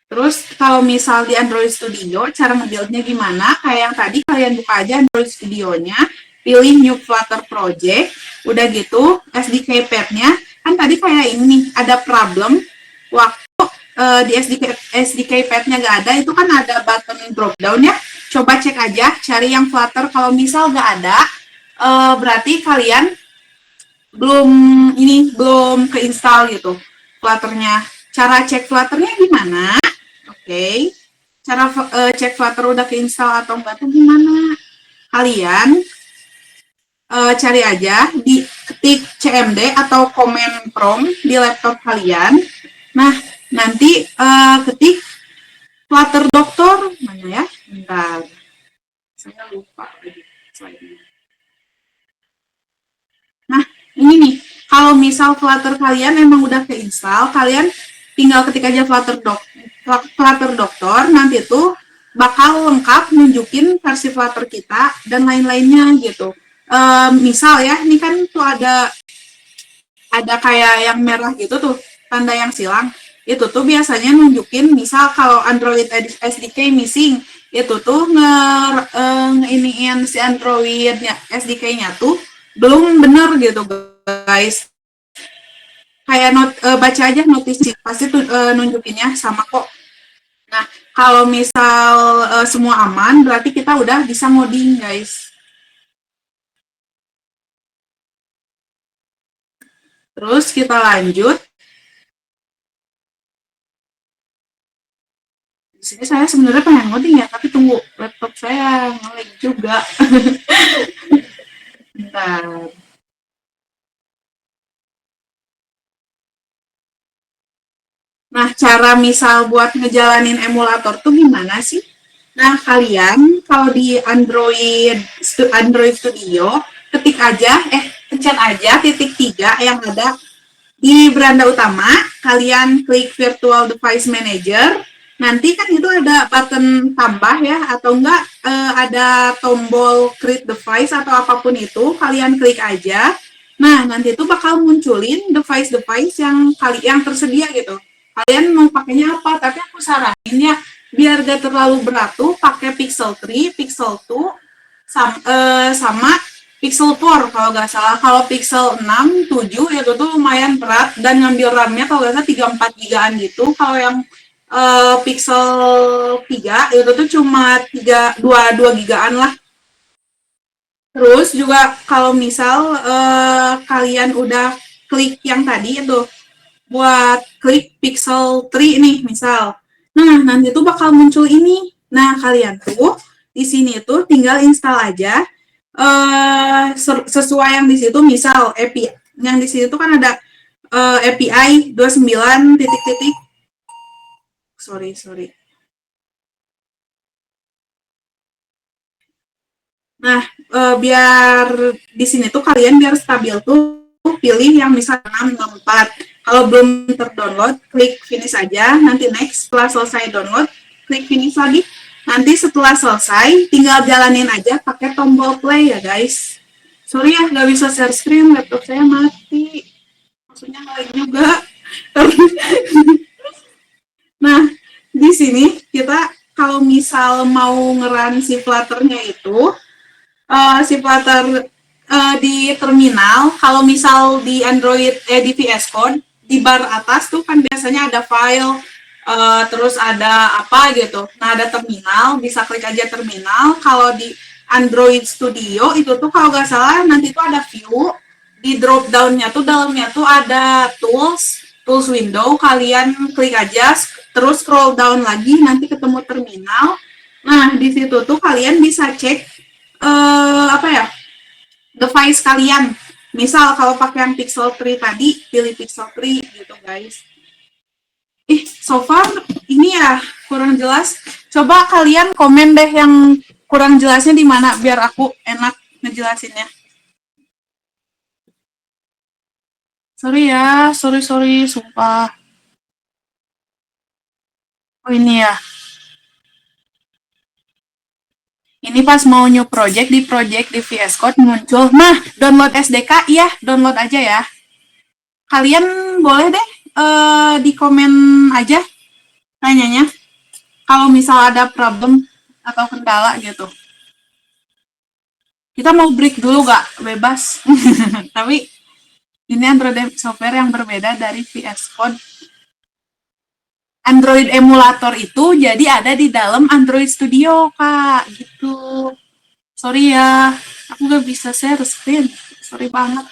Terus kalau misal di Android Studio, cara nge-build-nya gimana? Kayak yang tadi kalian buka aja Android Studio-nya, pilih New Flutter Project, udah gitu SDK path-nya, kan tadi kayak ini ada problem waktu di SDK path-nya nggak ada, itu kan ada button drop down ya. Coba cek aja, cari yang Flutter. Kalau misal nggak ada, berarti kalian belum keinstall gitu Flutter-nya. Cara cek Flutter-nya gimana? Oke. Cara cek Flutter udah keinstall atau enggak tuh gimana? Kalian cari aja di ketik CMD atau command prompt di laptop kalian. Nah, nanti ketik Flutter Doctor mana ya? Bentar. Saya lupa lagi slide-nya. Nah, ini nih. Kalau misal Flutter kalian emang udah keinstall, kalian tinggal ketik aja Flutter Doctor, nanti tuh bakal lengkap nunjukin versi Flutter kita dan lain-lainnya gitu. Misal ya, ini kan tuh ada kayak yang merah gitu tuh, tanda yang silang. Itu tuh biasanya nunjukin misal kalau Android SDK missing, itu tuh iniin si Androidnya SDK-nya tuh belum bener gitu guys. Kayak baca aja notisnya pasti tuh nunjukinnya sama kok. Nah, kalau misal semua aman, berarti kita udah bisa ngoding, guys. Terus kita lanjut. Di sini saya sebenarnya pengen ngoding ya, tapi tunggu laptop saya nge-lag juga. Bentar. Nah, cara misal buat ngejalanin emulator tuh gimana sih? Nah, kalian kalau di Android Studio, ketik aja, pencet aja titik 3 yang ada di beranda utama, kalian klik Virtual Device Manager, nanti kan itu ada button tambah ya, atau enggak ada tombol Create Device atau apapun itu, kalian klik aja. Nah, nanti itu bakal munculin device-device yang tersedia gitu. Kalian mau pakainya apa? Tapi aku saranin ya, biar gak terlalu berat tuh, pakai Pixel 3, Pixel 2, sama Pixel 4 kalau nggak salah. Kalau Pixel 6, 7 itu tuh lumayan berat dan ngambil RAM-nya kalau nggak salah 34 gigaan gitu. Kalau yang Pixel 3 itu tuh cuma 2 gigaan lah. Terus juga kalau misal kalian udah klik yang tadi itu buat klik Pixel 3 nih misal. Nah, nanti tuh bakal muncul ini. Nah, kalian tuh di sini tuh tinggal install aja sesuai yang di situ, misal API yang di situ kan ada API 29 titik titik sorry biar di sini tuh kalian biar stabil tuh pilih yang misalnya 664. Kalau belum terdownload, klik finish aja. Nanti next, setelah selesai download, klik finish lagi. Nanti setelah selesai, tinggal jalanin aja pakai tombol play ya guys. Sorry ya, nggak bisa share screen, laptop saya mati. Maksudnya lain juga. Nah, di sini kita kalau misal mau ngeran si Flutter-nya itu, si Flutter di terminal, kalau misal di Android, di VS Code, di bar atas tuh kan biasanya ada file, terus ada apa gitu. Nah, ada terminal, bisa klik aja terminal. Kalau di Android Studio itu tuh kalau nggak salah nanti tuh ada view, di drop down-nya tuh dalamnya tuh ada tools window, kalian klik aja, terus scroll down lagi, nanti ketemu terminal. Nah, di situ tuh kalian bisa cek apa ya, device kalian. Misal kalau pakai yang Pixel 3 tadi, pilih Pixel 3 gitu guys. So far ini ya kurang jelas. Coba kalian komen deh yang kurang jelasnya di mana biar aku enak ngejelasinnya. Sorry ya, sorry, sumpah. Oh ini ya. Ini pas mau new project di VS Code muncul. Nah, download SDK, iya download aja ya. Kalian boleh deh di komen aja tanyanya. Kalau misal ada problem atau kendala gitu. Kita mau break dulu gak? Bebas. Tapi ini Android software yang berbeda dari VS Code. Android emulator itu jadi ada di dalam Android Studio, Kak. Gitu. Sorry ya, aku gak bisa share screen. Sorry banget.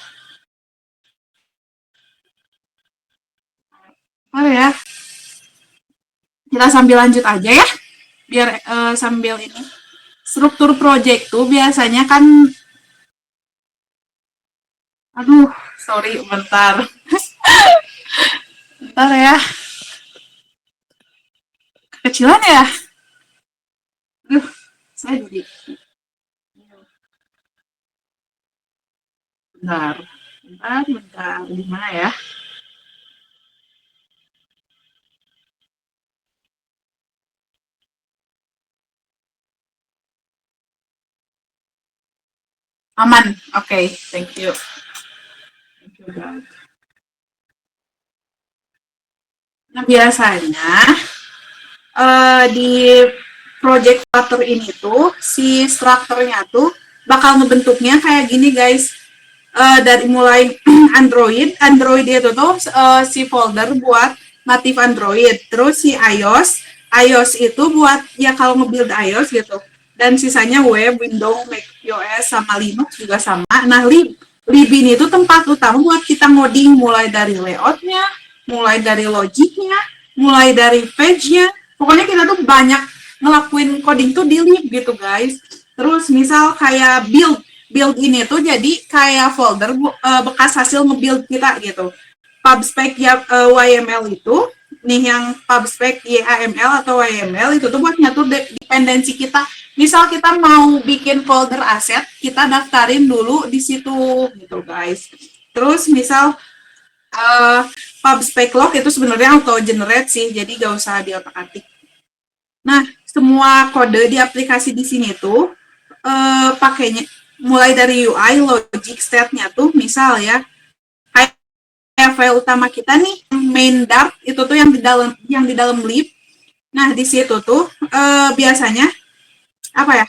Oh ya, kita sambil lanjut aja ya. Biar sambil ini. Struktur project tuh biasanya kan, aduh, sorry, bentar. Bentar ya. Kecilan ya? Aduh, saya jadi. Bentar. Gimana ya? Aman, oke, thank you. Nah, biasanya di project Flutter ini tuh si strukturnya tuh bakal ngebentuknya kayak gini guys. Dari mulai Android itu tuh si folder buat native Android, terus si iOS itu buat ya kalau nge-build iOS gitu, dan sisanya web, Windows, Mac OS sama Linux juga sama. Nah, lib ini tuh tempat utama buat kita ngoding, mulai dari layoutnya, mulai dari logiknya, mulai dari page-nya. Pokoknya kita tuh banyak ngelakuin coding tuh di lib gitu guys. Terus misal kayak build ini tuh jadi kayak folder bekas hasil nge-build kita gitu. Pubspec ya, YML itu nih, yang pubspec YAML atau YML itu tuh buat ngatur dependensi kita. Misal kita mau bikin folder aset, kita daftarin dulu di situ gitu guys. Terus misal pubspec log itu sebenarnya auto generate sih, jadi gak usah diotak-atik. Nah, semua kode di aplikasi di sini tuh pakainya mulai dari UI, logic, state-nya tuh misal ya kayak file utama kita nih, main Dart itu tuh yang di dalam lib. Nah, di situ tuh biasanya apa ya?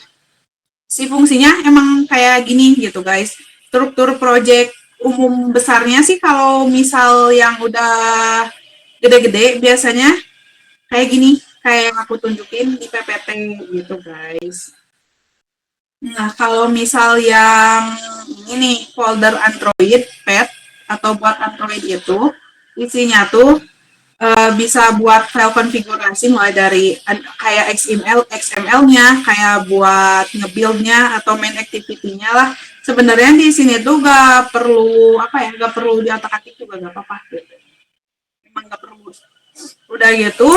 Si fungsinya emang kayak gini gitu, guys. Struktur project umum besarnya sih kalau misal yang udah gede-gede biasanya kayak gini, kayak yang aku tunjukin di PPT gitu, guys. Nah, kalau misal yang ini folder Android, pet, atau buat Android itu, isinya tuh bisa buat file konfigurasi mulai dari kayak XML-nya, kayak buat nge-build-nya atau main activity-nya lah. Sebenarnya di sini tuh gak perlu gak perlu diotak-atik juga gak apa-apa gitu. Emang gak perlu. Udah gitu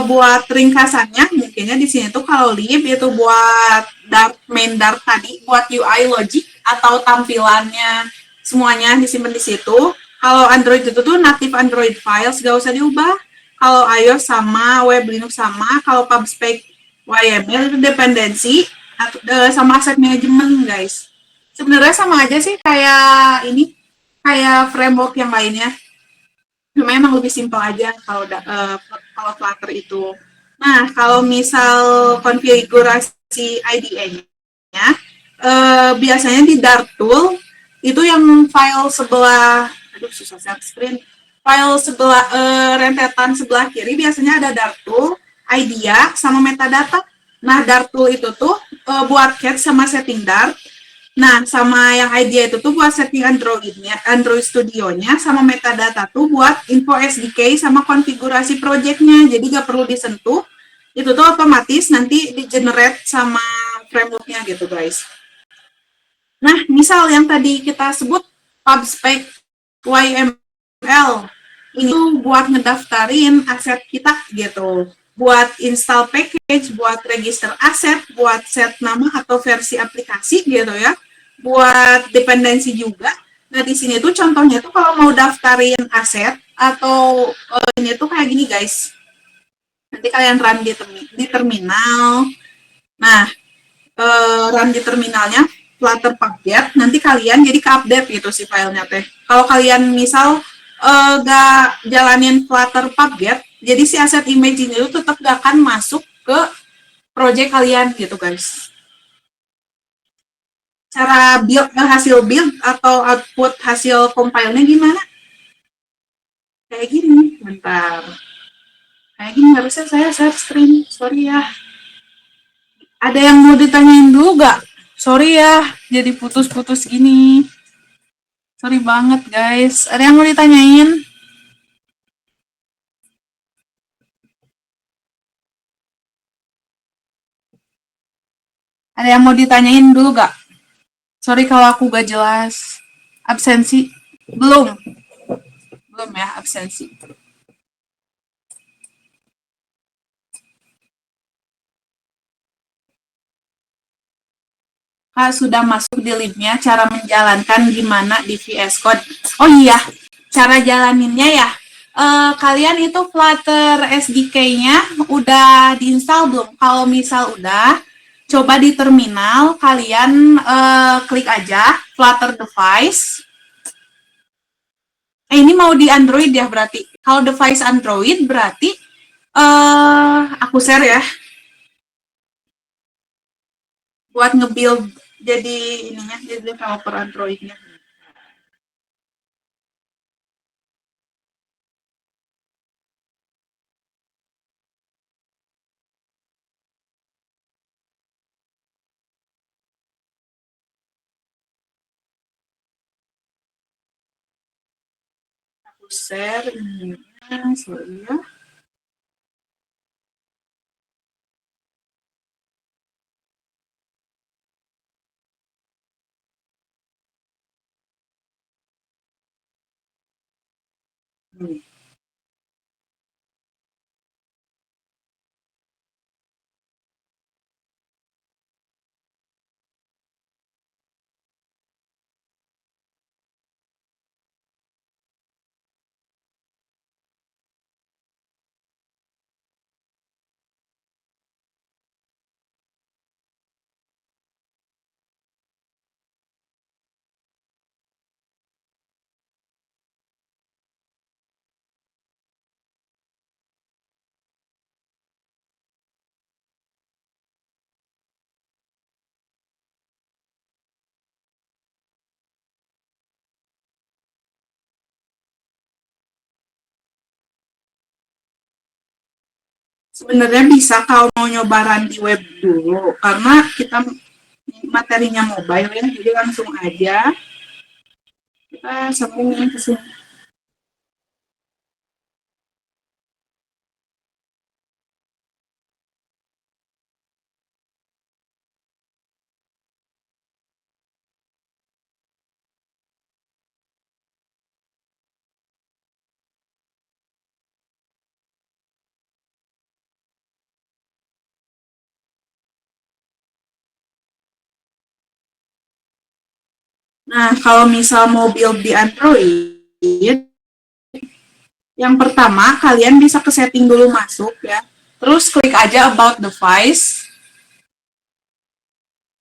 buat ringkasannya mungkinnya di sini tuh kalau lib itu buat main Dart tadi buat UI logic atau tampilannya semuanya disimpan di situ. Kalau Android itu tuh native Android files, gak usah diubah. Kalau iOS sama, web Linux sama. Kalau PubSpec YML itu dependensi sama asset management, guys. Sebenarnya sama aja sih kayak ini, kayak framework yang lainnya. Cuma emang lebih simpel aja kalau Flutter itu. Nah, kalau misal konfigurasi IDE-nya, biasanya di Dartool itu yang file sebelah, aduh susah share screen, file sebelah rentetan sebelah kiri biasanya ada Dartool, IDEA, sama metadata. Nah, Dartool itu tuh buat cat sama setting Dart. Nah, sama yang idea itu tuh buat setting Android-nya, Android Studio-nya, sama metadata tuh buat info SDK sama konfigurasi project-nya. Jadi nggak perlu disentuh. Itu tuh otomatis nanti di-generate sama framework-nya gitu, guys. Nah, misal yang tadi kita sebut PubSpec YML. Ini tuh buat ngedaftarin aset kita gitu. Buat install package, buat register aset, buat set nama atau versi aplikasi gitu ya. Buat dependensi juga. Nah, di sini tuh contohnya tuh kalau mau daftarin aset atau ini tuh kayak gini, guys. Nanti kalian run di terminal. Nah, run di terminalnya Flutter Pubget, nanti kalian jadi ke-update gitu si filenya teh. Kalau kalian misal gak jalanin Flutter Pubget, jadi si aset image ini itu tetap gak akan masuk ke project kalian gitu, guys. Cara build hasil build atau output hasil compile-nya gimana? Kayak gini, bentar. Kayak gini harusnya saya share screen, sorry ya. Ada yang mau ditanyain dulu gak? Sorry ya, jadi putus-putus gini. Sorry banget guys. Ada yang mau ditanyain? Ada yang mau ditanyain dulu gak? Sorry kalau aku gak jelas. Absensi? Belum. Belum ya, absensi. Kak, sudah masuk di linknya cara menjalankan gimana di VS Code. Oh iya, cara jalaninnya ya. Kalian itu Flutter SDK-nya udah diinstal belum? Kalau misal udah, coba di terminal kalian klik aja Flutter device. Ini mau di Android ya berarti. Kalau device Android berarti aku share ya. Buat nge-build jadi ininya, jadi developer Android-nya. Aku share ininya, sorry ya. Sebenarnya bisa kalau mau nyobaran di web dulu, karena kita materinya mobile ya, jadi langsung aja kita sambungin ke sini. Nah, kalau misal mau build di Android, yang pertama kalian bisa ke setting dulu masuk ya. Terus klik aja about device.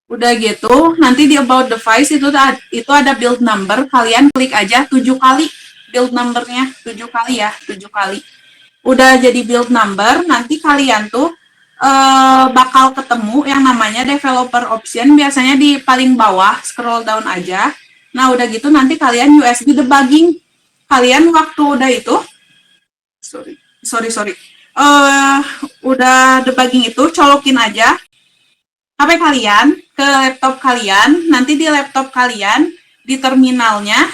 Udah gitu, nanti di about device itu ada build number, kalian klik aja 7 kali build numbernya, 7 kali ya, 7 kali. Udah jadi build number, nanti kalian tuh bakal ketemu yang namanya developer option, biasanya di paling bawah, scroll down aja. Nah, udah gitu nanti kalian USB debugging. Kalian waktu udah itu, sorry, sorry, sorry. Udah debugging itu, colokin aja HP kalian ke laptop kalian, nanti di laptop kalian di terminalnya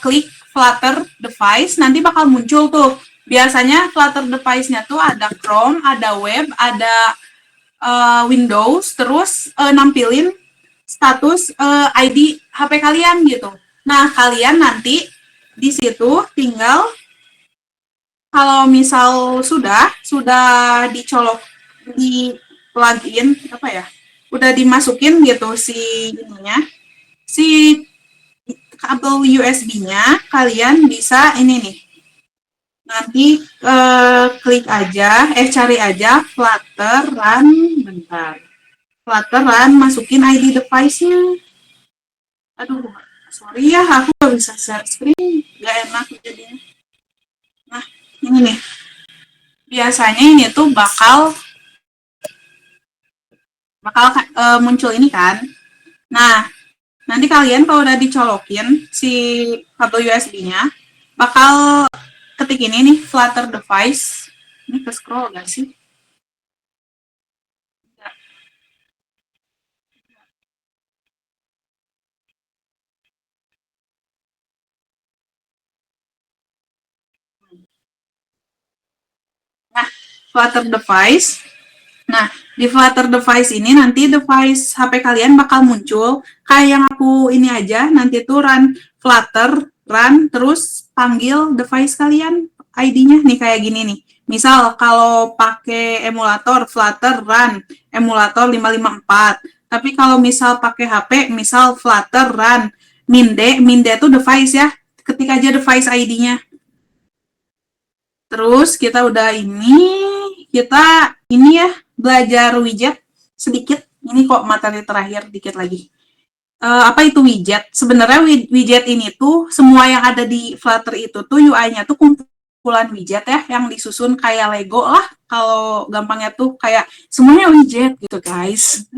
klik Flutter device, nanti bakal muncul tuh. Biasanya Flutter device-nya tuh ada Chrome, ada web, ada Windows, terus nampilin status ID HP kalian gitu. Nah, kalian nanti di situ tinggal kalau misal sudah dicolok di plugin apa ya? Udah dimasukin gitu si kabel USB-nya, kalian bisa ini nih. Nanti klik aja, cari aja Flutter Run, bentar. Flutter Run, masukin ID device-nya. Aduh, sorry ya, aku gak bisa share screen, gak enak jadinya. Nah, ini nih. Biasanya ini tuh bakal muncul ini kan. Nah, nanti kalian kalau udah dicolokin si kabel USB-nya, bakal ketik ini nih, Flutter device. Ini ke scroll gak sih? Nah, Flutter device. Nah, di Flutter device ini nanti device HP kalian bakal muncul. Kayak yang aku ini aja, nanti tuh run Flutter, run, terus panggil device kalian, ID-nya nih kayak gini nih. Misal kalau pakai emulator Flutter run emulator 554. Tapi kalau misal pakai HP, misal Flutter run Minde itu device ya. Ketik aja device ID-nya. Terus kita ini ya belajar widget sedikit. Ini kok materi terakhir dikit lagi. Apa itu widget? Sebenarnya widget ini tuh semua yang ada di Flutter itu tuh UI-nya tuh kumpulan widget ya yang disusun kayak Lego lah. Kalau gampangnya tuh kayak semuanya widget gitu guys.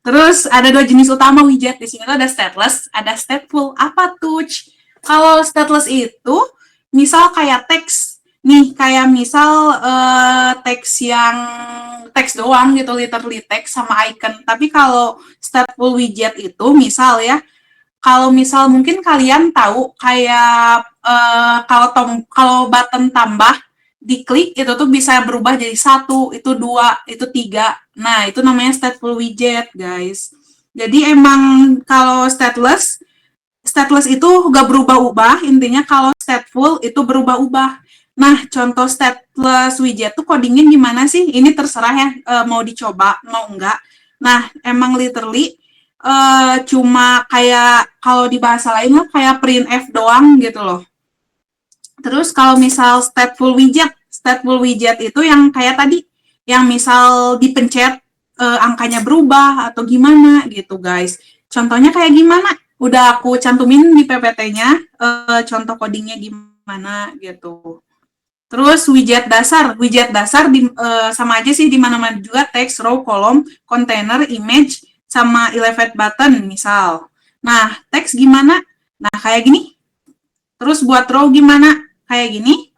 Terus ada dua jenis utama widget di sini tuh ada stateless, ada stateful. Apa tuh? Kalau stateless itu misal kayak teks nih, kayak misal teks yang teks doang gitu, literally teks sama icon. Tapi kalau stateful widget itu misal ya, kalau misal mungkin kalian tahu kayak kalau button tambah diklik itu tuh bisa berubah jadi 1, itu 2, itu 3. Nah, itu namanya stateful widget, guys. Jadi emang kalau stateless itu gak berubah-ubah, intinya kalau stateful itu berubah-ubah. Nah, contoh stateless widget tuh codingnya gimana sih? Ini terserah ya, mau dicoba, mau enggak. Nah, emang literally cuma kayak kalau di bahasa lain lah kayak printf doang gitu loh. Terus kalau misal stateful widget itu yang kayak tadi, yang misal dipencet angkanya berubah atau gimana gitu guys. Contohnya kayak gimana? Udah aku cantumin di PPT-nya, contoh codingnya gimana gitu. Terus widget dasar sama aja sih di mana-mana juga, text, row, kolom, container, image, sama elevate button misal. Nah, teks gimana? Nah, kayak gini. Terus buat row gimana? Kayak gini.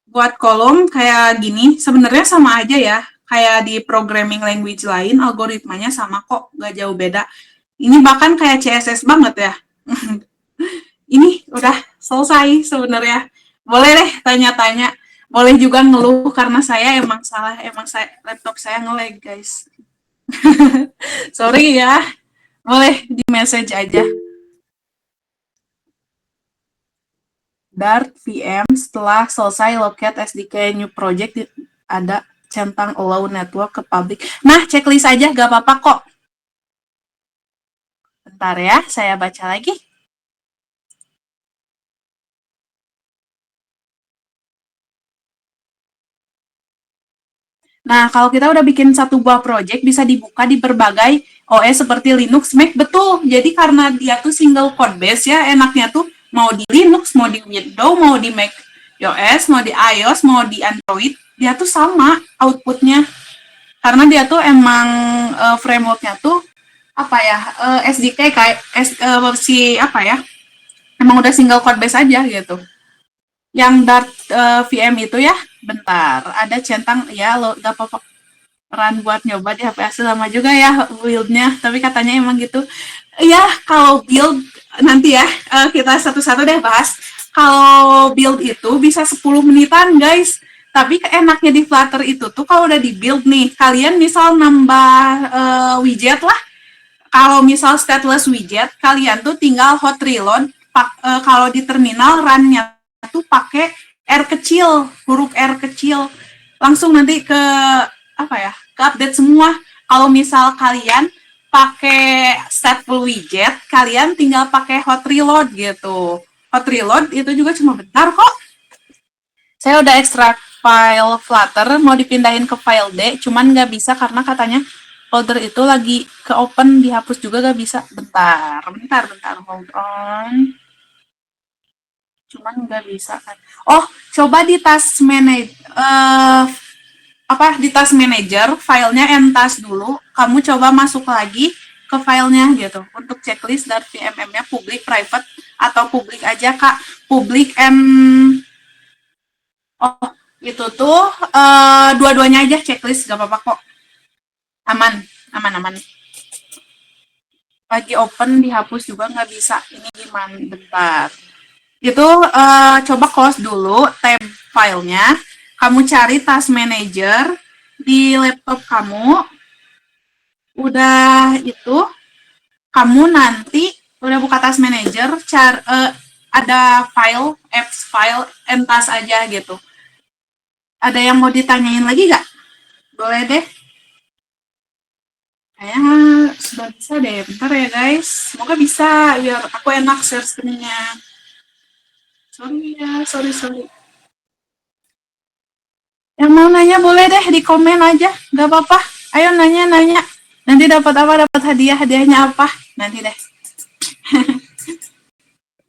Buat kolom kayak gini. Sebenarnya sama aja ya. Kayak di programming language lain, algoritmanya sama kok, gak jauh beda. Ini bahkan kayak CSS banget ya. Ini udah selesai sebenarnya. Boleh deh tanya-tanya. Boleh juga ngeluh karena saya emang salah, laptop saya nge-lag, guys. Sorry ya. Boleh di message aja. Dart VM setelah selesai locate SDK new project ada centang allow network ke public. Nah, checklist aja gak apa-apa kok. Bentar ya, saya baca lagi. Nah, kalau kita udah bikin satu buah project, bisa dibuka di berbagai OS seperti Linux, Mac, betul. Jadi karena dia tuh single code base ya, enaknya tuh mau di Linux, mau di Windows, mau di Mac OS, mau di iOS, mau di Android, dia tuh sama outputnya. Karena dia tuh emang frameworknya tuh apa ya, SDK kayak si apa ya, emang udah single code base aja gitu. Yang Dart VM itu ya, bentar, ada centang ya, lo gak apa-apa peran buat nyoba di HP asli lama juga ya buildnya, tapi katanya emang gitu. Ya kalau build nanti ya kita satu-satu deh bahas. Kalau build itu bisa 10 menitan guys. Tapi enaknya di Flutter itu tuh kalau udah di build nih, kalian misal nambah widget lah. Kalau misal stateless widget, kalian tuh tinggal hot reload. Kalau di terminal run-nya tuh pakai R kecil, huruf R kecil. Langsung nanti ke apa ya? Ke update semua. Kalau misal kalian pakai stateful widget, kalian tinggal pakai hot reload gitu. Hot reload itu juga cuma bentar kok. Saya udah ekstrak file Flutter, mau dipindahin ke file D, cuman nggak bisa karena katanya folder itu lagi ke open, dihapus juga nggak bisa. Bentar, hold on. Cuman nggak bisa kan. Oh, coba di task manager, di task manager, filenya task dulu, kamu coba masuk lagi ke filenya gitu. Untuk checklist dan VMM-nya public, private, atau public aja kak. Public and oh, itu tuh dua-duanya aja checklist, gak apa-apa kok. Aman, aman. Lagi open dihapus juga nggak bisa. Ini gimana? Bentar. Itu coba close dulu tab filenya. Kamu cari task manager di laptop kamu. Udah itu, kamu nanti udah buka task manager, ada file, apps file, and task aja gitu. Ada yang mau ditanyain lagi nggak? Boleh deh. Kayaknya sudah bisa deh. Bentar ya guys. Semoga bisa biar aku enak share screen-nya. Sorry ya, sorry. Yang mau nanya boleh deh di komen aja. Gak apa-apa. Ayo nanya. Nanti dapat apa? Dapat hadiah. Hadiahnya apa? Nanti deh.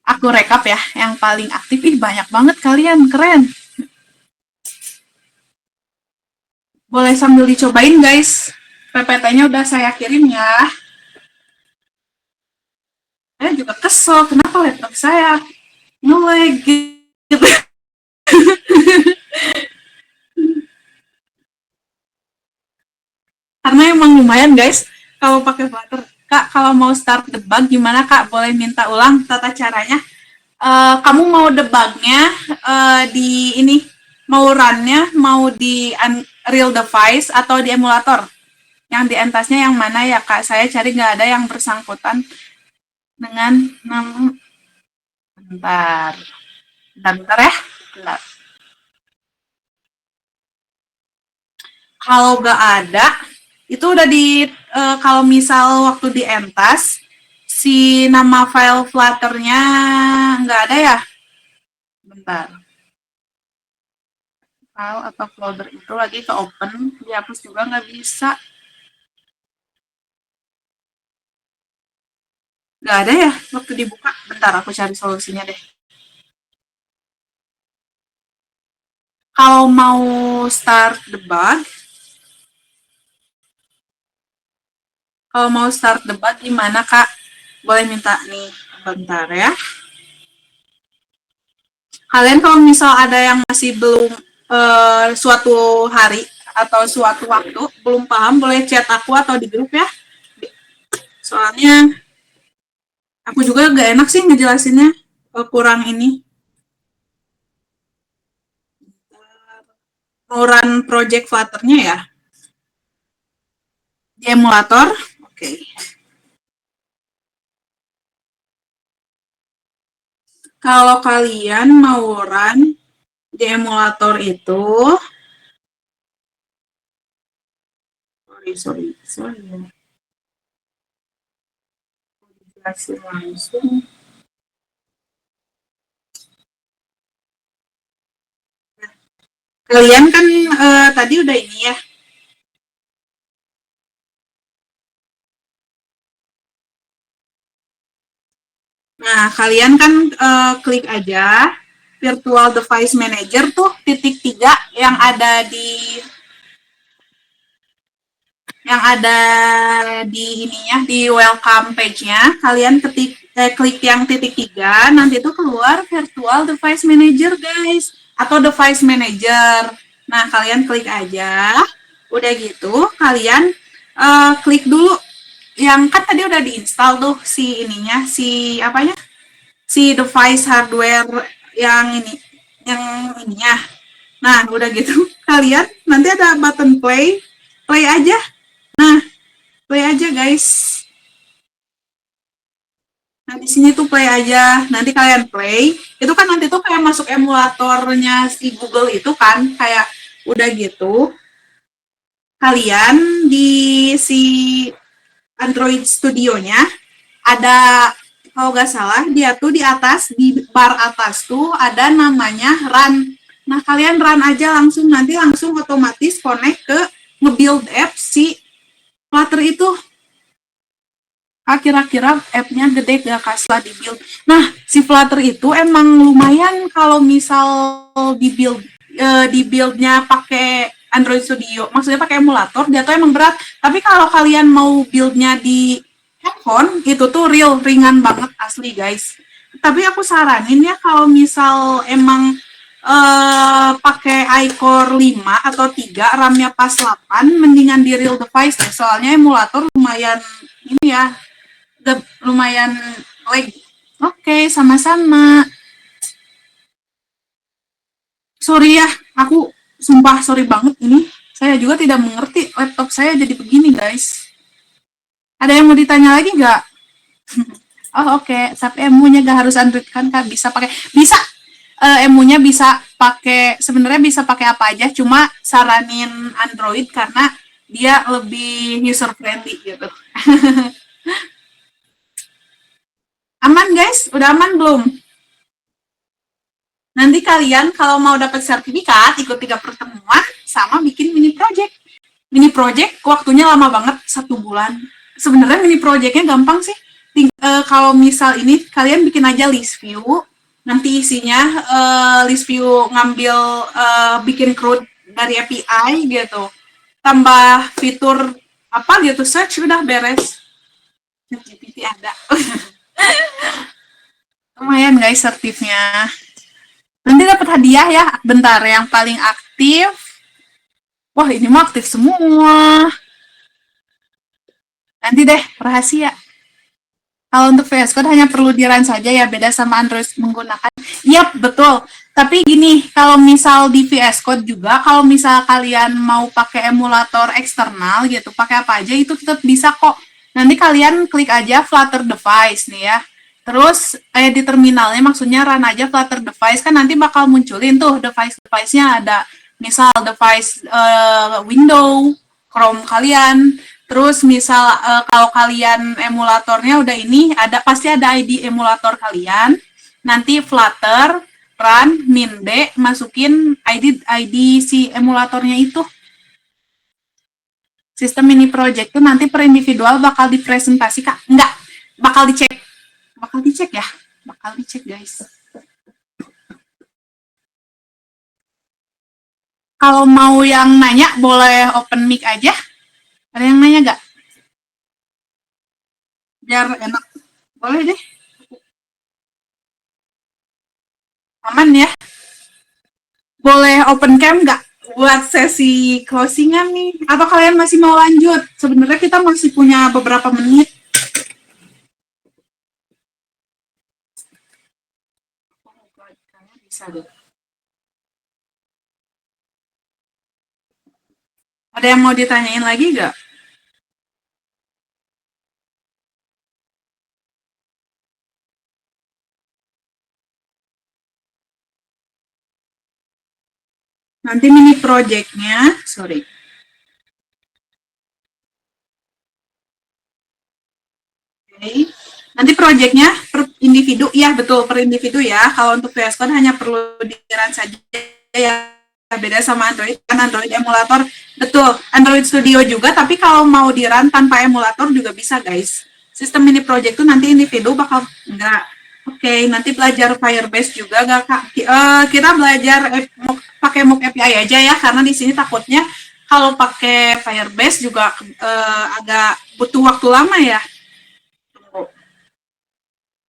Aku rekap ya. Yang paling aktif. Ih banyak banget kalian. Keren. Boleh sambil dicobain guys. PPT-nya udah saya kirim ya. Saya juga kesel. Kenapa laptop saya nge-lag gitu. Karena emang lumayan guys kalau pakai Flutter. Kak, kalau mau start debug gimana Kak? Boleh minta ulang tata caranya? Kamu mau debugnya di ini, mau runnya mau di real device atau di emulator? Yang di entasnya yang mana ya Kak? Saya cari nggak ada yang bersangkutan dengan nama. Bentar ya. Bentar. Kalau nggak ada, itu udah di kalau misal waktu di entas si nama file Flutter-nya nggak ada ya. Bentar. File atau folder itu lagi ke open, dihapus juga nggak bisa. Nggak ada ya waktu dibuka. Bentar, aku cari solusinya deh. Kalau mau start debug, gimana Kak? Boleh minta nih, bentar ya. Kalian kalau misal ada yang masih belum suatu hari atau suatu waktu belum paham, boleh chat aku atau di grup ya. Soalnya aku juga gak enak sih ngejelasinnya, kurang ini. Mau run project Flutter-nya ya. Di emulator, oke. Kalau kalian mau run di emulator itu, sorry. Jelasin langsung. Kalian kan tadi udah ini ya, Nah, kalian kan klik aja Virtual Device Manager tuh ×3 yang ada di ininya, di welcome page-nya. Kalian klik yang ×3, nanti itu keluar Virtual Device Manager, guys, atau Device Manager. Nah, kalian klik aja. Udah gitu, kalian klik dulu yang kan tadi udah diinstal tuh si ininya, si apanya? Si device hardware yang ininya. Nah, udah gitu, kalian nanti ada button play aja. Nah, play aja, guys. Nah, di sini tuh play aja. Nanti kalian play. Itu kan nanti tuh kayak masuk emulatornya si Google itu kan. Kayak udah gitu. Kalian di si Android Studio-nya ada, kalau nggak salah, dia tuh di atas, di bar atas tuh ada namanya run. Nah, kalian run aja langsung. Nanti langsung otomatis connect ke nge-build app si Flutter itu. Kira-kira app-nya gede gak kak setelah di-build. Nah, si Flutter itu emang lumayan kalau misal di-build-nya pakai Android Studio. Maksudnya pakai emulator, dia tuh emang berat. Tapi kalau kalian mau build-nya di handphone, itu tuh real ringan banget asli, guys. Tapi aku saranin ya kalau misal emang pakai iCore 5 atau 3, RAM-nya pas 8, mendingan di real device deh. Soalnya emulator lumayan ini ya, lumayan lag. Oke, sama-sama. Sorry ya, aku sumpah sorry banget ini. Saya juga tidak mengerti laptop saya jadi begini, guys. Ada yang mau ditanya lagi nggak? Oh, oke. Tapi emu-nya nggak harus Android kan, Kak? Bisa pakai, bisa. Emu-nya bisa pakai, sebenarnya bisa pakai apa aja, cuma saranin Android karena dia lebih user friendly gitu. Aman, guys? Udah aman belum? Nanti kalian kalau mau dapat sertifikat, ikut 3 pertemuan sama bikin mini project. Mini project waktunya lama banget, 1 bulan. Sebenarnya mini projectnya gampang sih. Kalau misal ini kalian bikin aja list view, nanti isinya list view ngambil bikin CRUD dari API gitu. Tambah fitur apa gitu, search udah beres. GPT ada. Lumayan guys sertifnya. Nanti dapat hadiah ya. Bentar, yang paling aktif. Wah, ini mah aktif semua. Nanti deh, rahasia. Kalau untuk VS Code hanya perlu di run saja ya, beda sama Android menggunakan. Yap, betul. Tapi gini, kalau misal di VS Code juga, kalau misal kalian mau pakai emulator eksternal gitu, pakai apa aja, itu tetap bisa kok. Nanti kalian klik aja Flutter Device nih ya. Terus di terminalnya maksudnya run aja Flutter Device, kan nanti bakal munculin tuh device-nya ada. Misal device Windows, Chrome kalian. Terus misal kalau kalian emulatornya udah ini, pasti ada ID emulator kalian. Nanti Flutter, run, min-d, masukin ID si emulatornya itu. Sistem mini project itu nanti per individual bakal dipresentasikan. Enggak, bakal dicek. Bakal dicek ya. Bakal dicek, guys. Kalau mau yang nanya, boleh open mic aja. Ada yang nanya gak? Biar enak. Boleh deh. Aman ya? Boleh open cam gak? Buat sesi closingan nih. Atau kalian masih mau lanjut? Sebenarnya kita masih punya beberapa menit. Bisa deh. Ada yang mau ditanyain lagi gak? Nanti mini project-nya, sorry. Okay. Nanti project-nya per individu, iya betul per individu ya. Kalau untuk VS Code hanya perlu di-run saja ya, beda sama Android, kan Android emulator, betul. Android Studio juga, tapi kalau mau di-run tanpa emulator juga bisa guys. Sistem mini project itu nanti individu bakal enggak. Oke, nanti belajar Firebase juga gak Kak? Kita belajar pakai Mock API aja ya, karena di sini takutnya kalau pakai Firebase juga agak butuh waktu lama ya.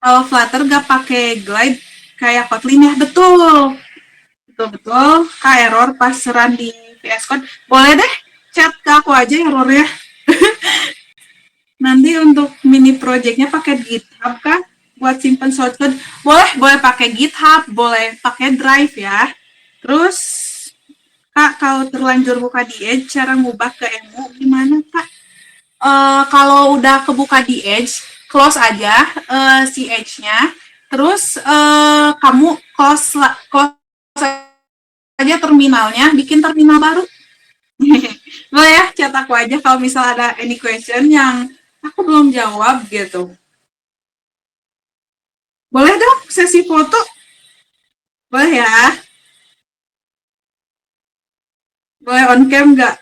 Kalau Flutter gak pakai Glide kayak Kotlin ya, betul. Betul-betul, Kak error pas run di VS Code. Boleh deh chat ke aku aja errornya. Nanti untuk mini projectnya pakai GitHub kah? Buat simpen shortcode. Boleh, boleh pakai GitHub, boleh pakai Drive ya. Terus, Kak, kalau terlanjur buka di Edge, cara ngubah ke emu gimana, Kak? Kalau udah kebuka di Edge, close aja si Edge-nya. Terus, kamu close aja terminalnya, bikin terminal baru. Boleh ya, chat aku aja kalau misal ada any question yang aku belum jawab gitu. Boleh dong sesi foto? Boleh ya? Boleh on cam nggak?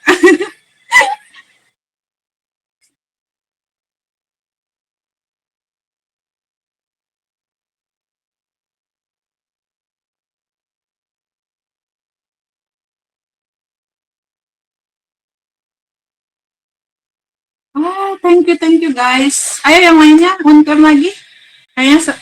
Oh, thank you guys. Ayo yang lainnya on cam lagi. Kayaknya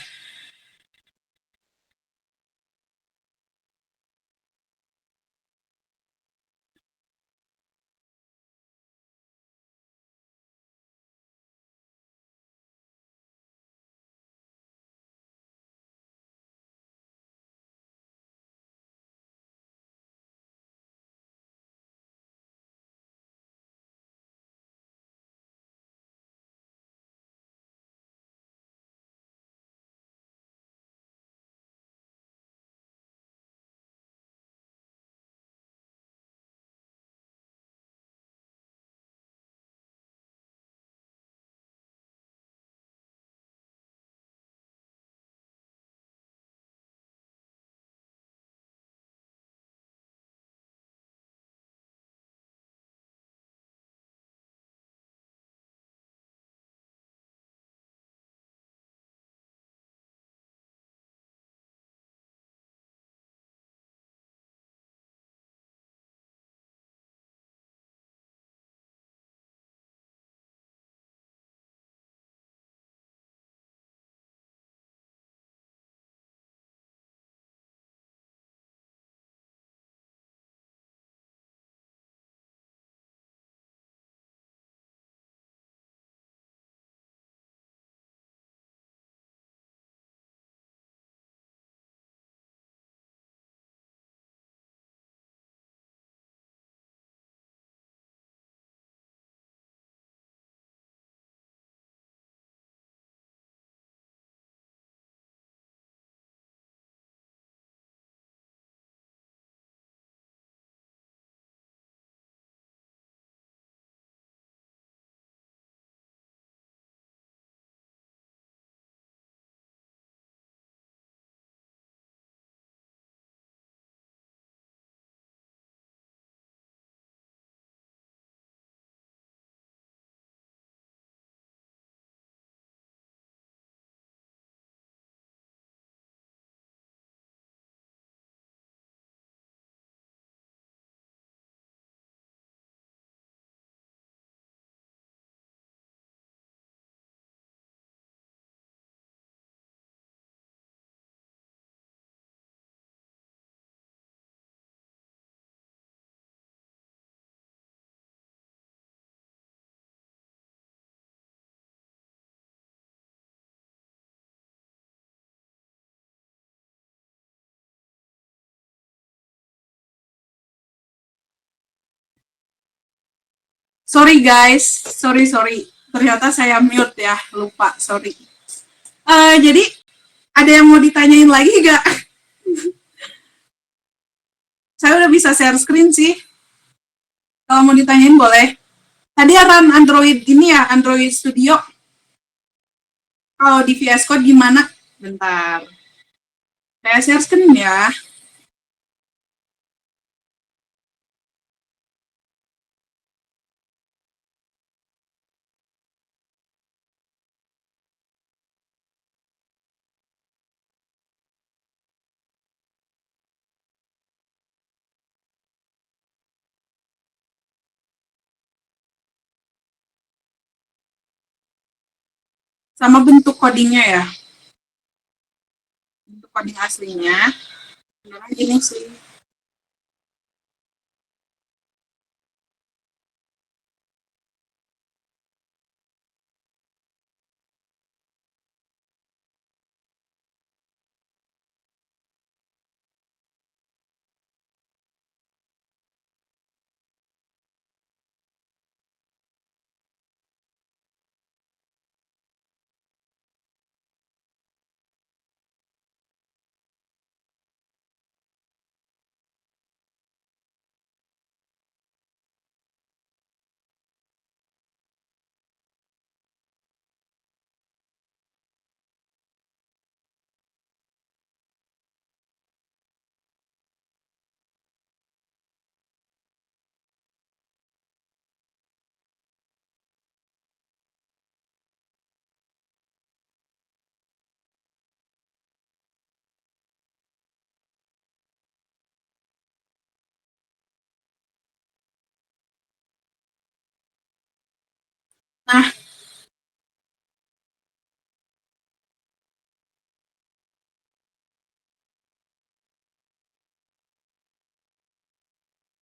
sorry guys, sorry. Ternyata saya mute ya, lupa, sorry. Jadi ada yang mau ditanyain lagi nggak? Saya udah bisa share screen sih. Kalau mau ditanyain boleh. Tadi run Android ini ya, Android Studio. Kalau di VS Code gimana? Bentar. Saya share screen ya. sama bentuk codingnya ya. Bentuk coding aslinya. Sebenarnya gini sih.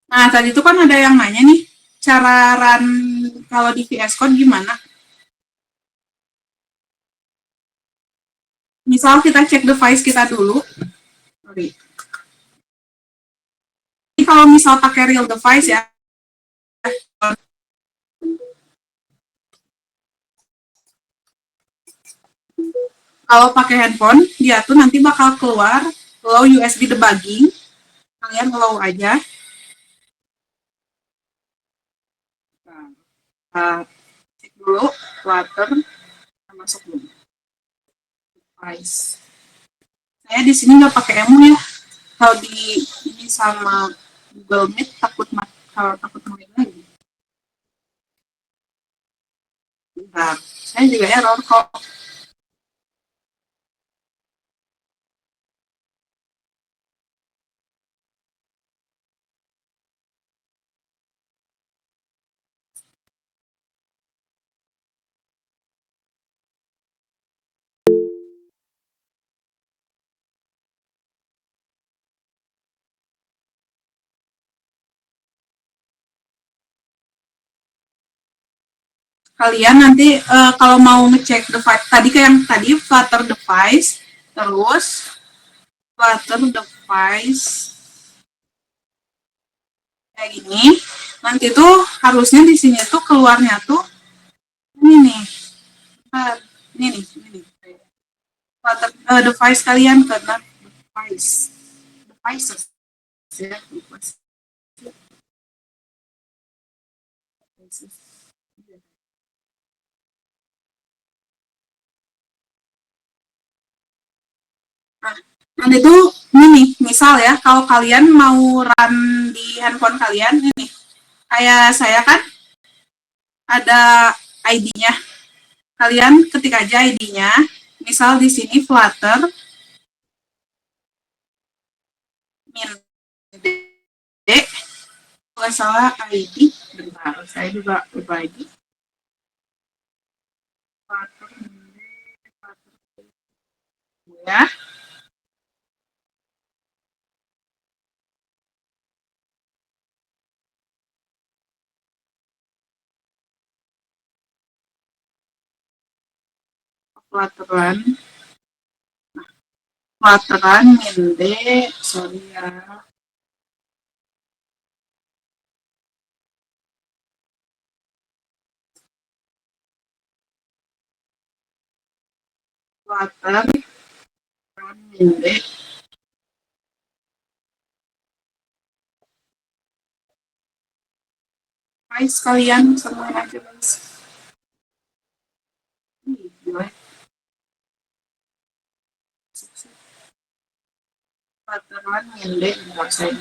Nah, tadi itu kan ada yang nanya nih, cara run kalau di VS Code gimana? Misal kita cek device kita dulu. Sorry. Ini kalau misal pakai real device ya, kalau pakai handphone, dia tuh nanti bakal keluar low USB debugging. Kalian low aja. Nah, cek dulu, Flutter, masuk dulu. Device. Saya di sini nggak pakai emu ya. Kalau di ini sama Google Meet kalau takut mati lagi. Nah, saya juga error kok. Kalian nanti kalau mau ngecek device tadi kayak yang tadi Flutter device, terus Flutter device kayak gini. Nanti tuh harusnya di sini tuh keluarnya tuh ini nih. Ini nih. Flutter device kalian karena devices ya. Nah, nanti tuh ini nih, misal ya, kalau kalian mau run di handphone kalian, ini kayak saya kan ada ID-nya. Kalian ketik aja ID-nya, misal di sini Flutter min d, kalau salah ID, bentar, saya juga lupa ID. Flutter ya. Flutteran min d, sorry ya. Flutteran min d. Hai sekalian, semuanya aja guys. Flutteran min d, buat saya.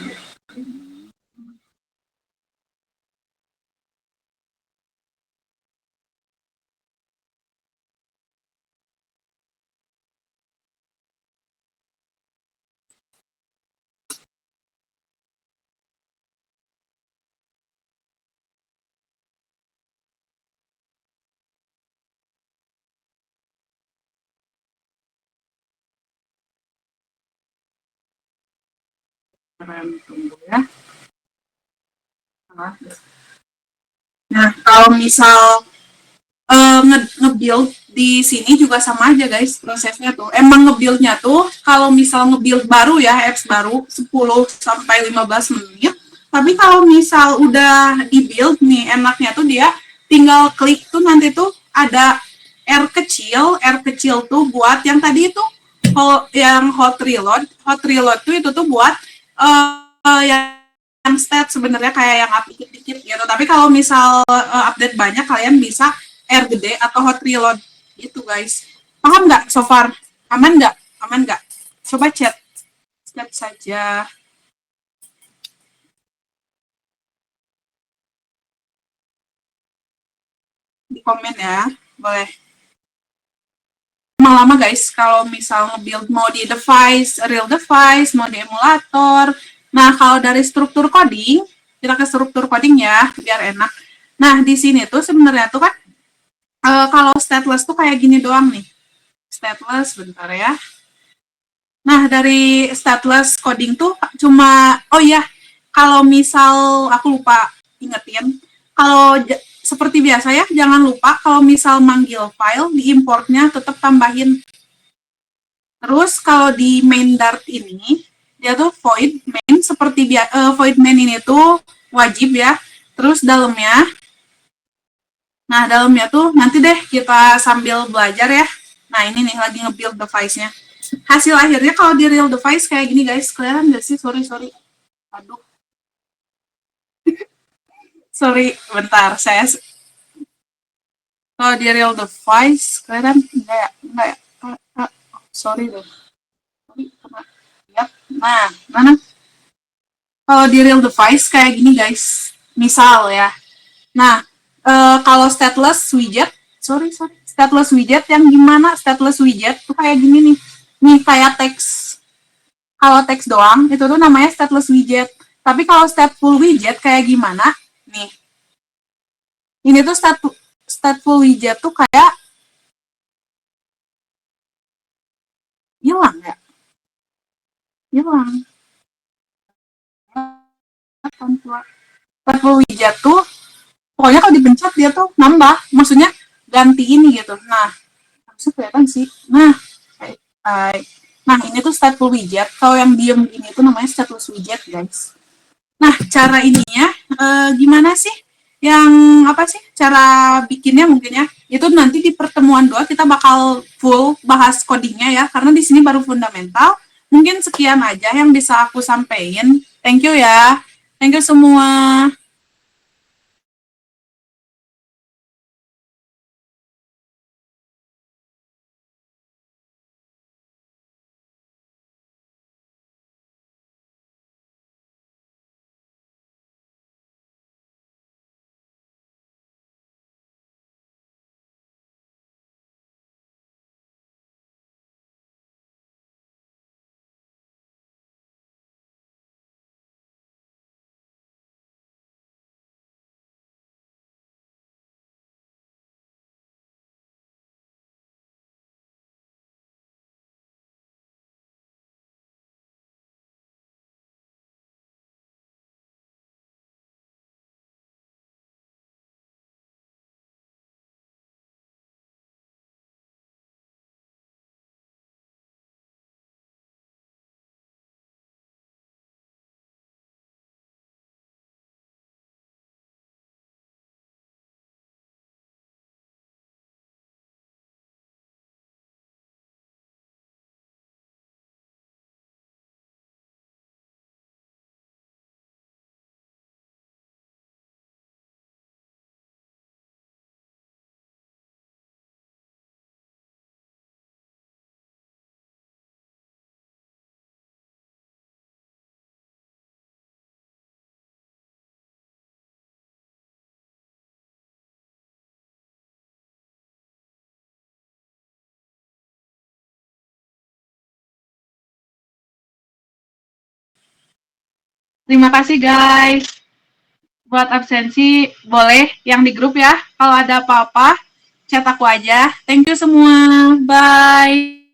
keren, tunggu ya. Nah, kalau misal nge-build di sini juga sama aja guys prosesnya tuh. Emang nge-buildnya tuh kalau misal nge-build baru ya, apps baru 10 sampai 15 menit. Tapi kalau misal udah di-build nih, enaknya tuh dia tinggal klik tuh nanti tuh ada R kecil tuh buat yang tadi itu yang hot reload. Hot reload tuh itu tuh buat yang stat sebenarnya kayak yang up dikit-dikit gitu. Tapi kalau misal update banyak kalian bisa R gede atau hot reload gitu guys. Paham nggak so far? Aman nggak? Aman nggak? Coba chat saja di komen ya, boleh. Lama-lama guys, kalau misal nge-build mau di device, real device, mau di emulator. Nah, kalau dari struktur coding, kita ke struktur coding ya, biar enak. Nah, di sini tuh sebenarnya tuh kan kalau stateless tuh kayak gini doang nih. Stateless, bentar ya. Nah, dari stateless coding tuh cuma, oh iya, kalau misal, aku lupa ingetin, kalau seperti biasa ya, jangan lupa kalau misal manggil file, di importnya tetap tambahin. Terus kalau di main Dart ini, dia tuh void main, seperti void main ini tuh wajib ya. Terus dalamnya, nah dalamnya tuh nanti deh kita sambil belajar ya. Nah ini nih lagi nge-build device-nya. Hasil akhirnya kalau di real device kayak gini guys, kelihatan nggak sih? Sorry. Aduh. Sorry, bentar. Kalau di real device, kelihatan enggak ya? Sorry deh. Nah, mana? Kalau di real device kayak gini guys. Misal ya. Nah, kalau stateless widget, stateless widget yang gimana? Stateless widget tuh kayak gini nih. Nih kayak teks. Kalau teks doang, itu tuh namanya stateless widget. Tapi kalau stateful widget kayak gimana? Nih. Ini tuh stateful widget tuh kayak hilang ya. Hilang. Stateful widget tuh pokoknya kalau dipencet dia tuh nambah. Maksudnya ganti ini gitu. Nah, harusnya kelihatan sih. Nah, ini tuh stateful widget. Kalau yang diem ini tuh namanya stateless widget, guys. Nah, cara ininya gimana sih? Yang apa sih? Cara bikinnya mungkin ya. Itu nanti di pertemuan 2 kita bakal full bahas codingnya ya. Karena di sini baru fundamental. Mungkin sekian aja yang bisa aku sampaikan. Thank you ya. Thank you semua. Terima kasih guys. Buat absensi boleh yang di grup ya. Kalau ada apa-apa, chat aku aja. Thank you semua. Bye.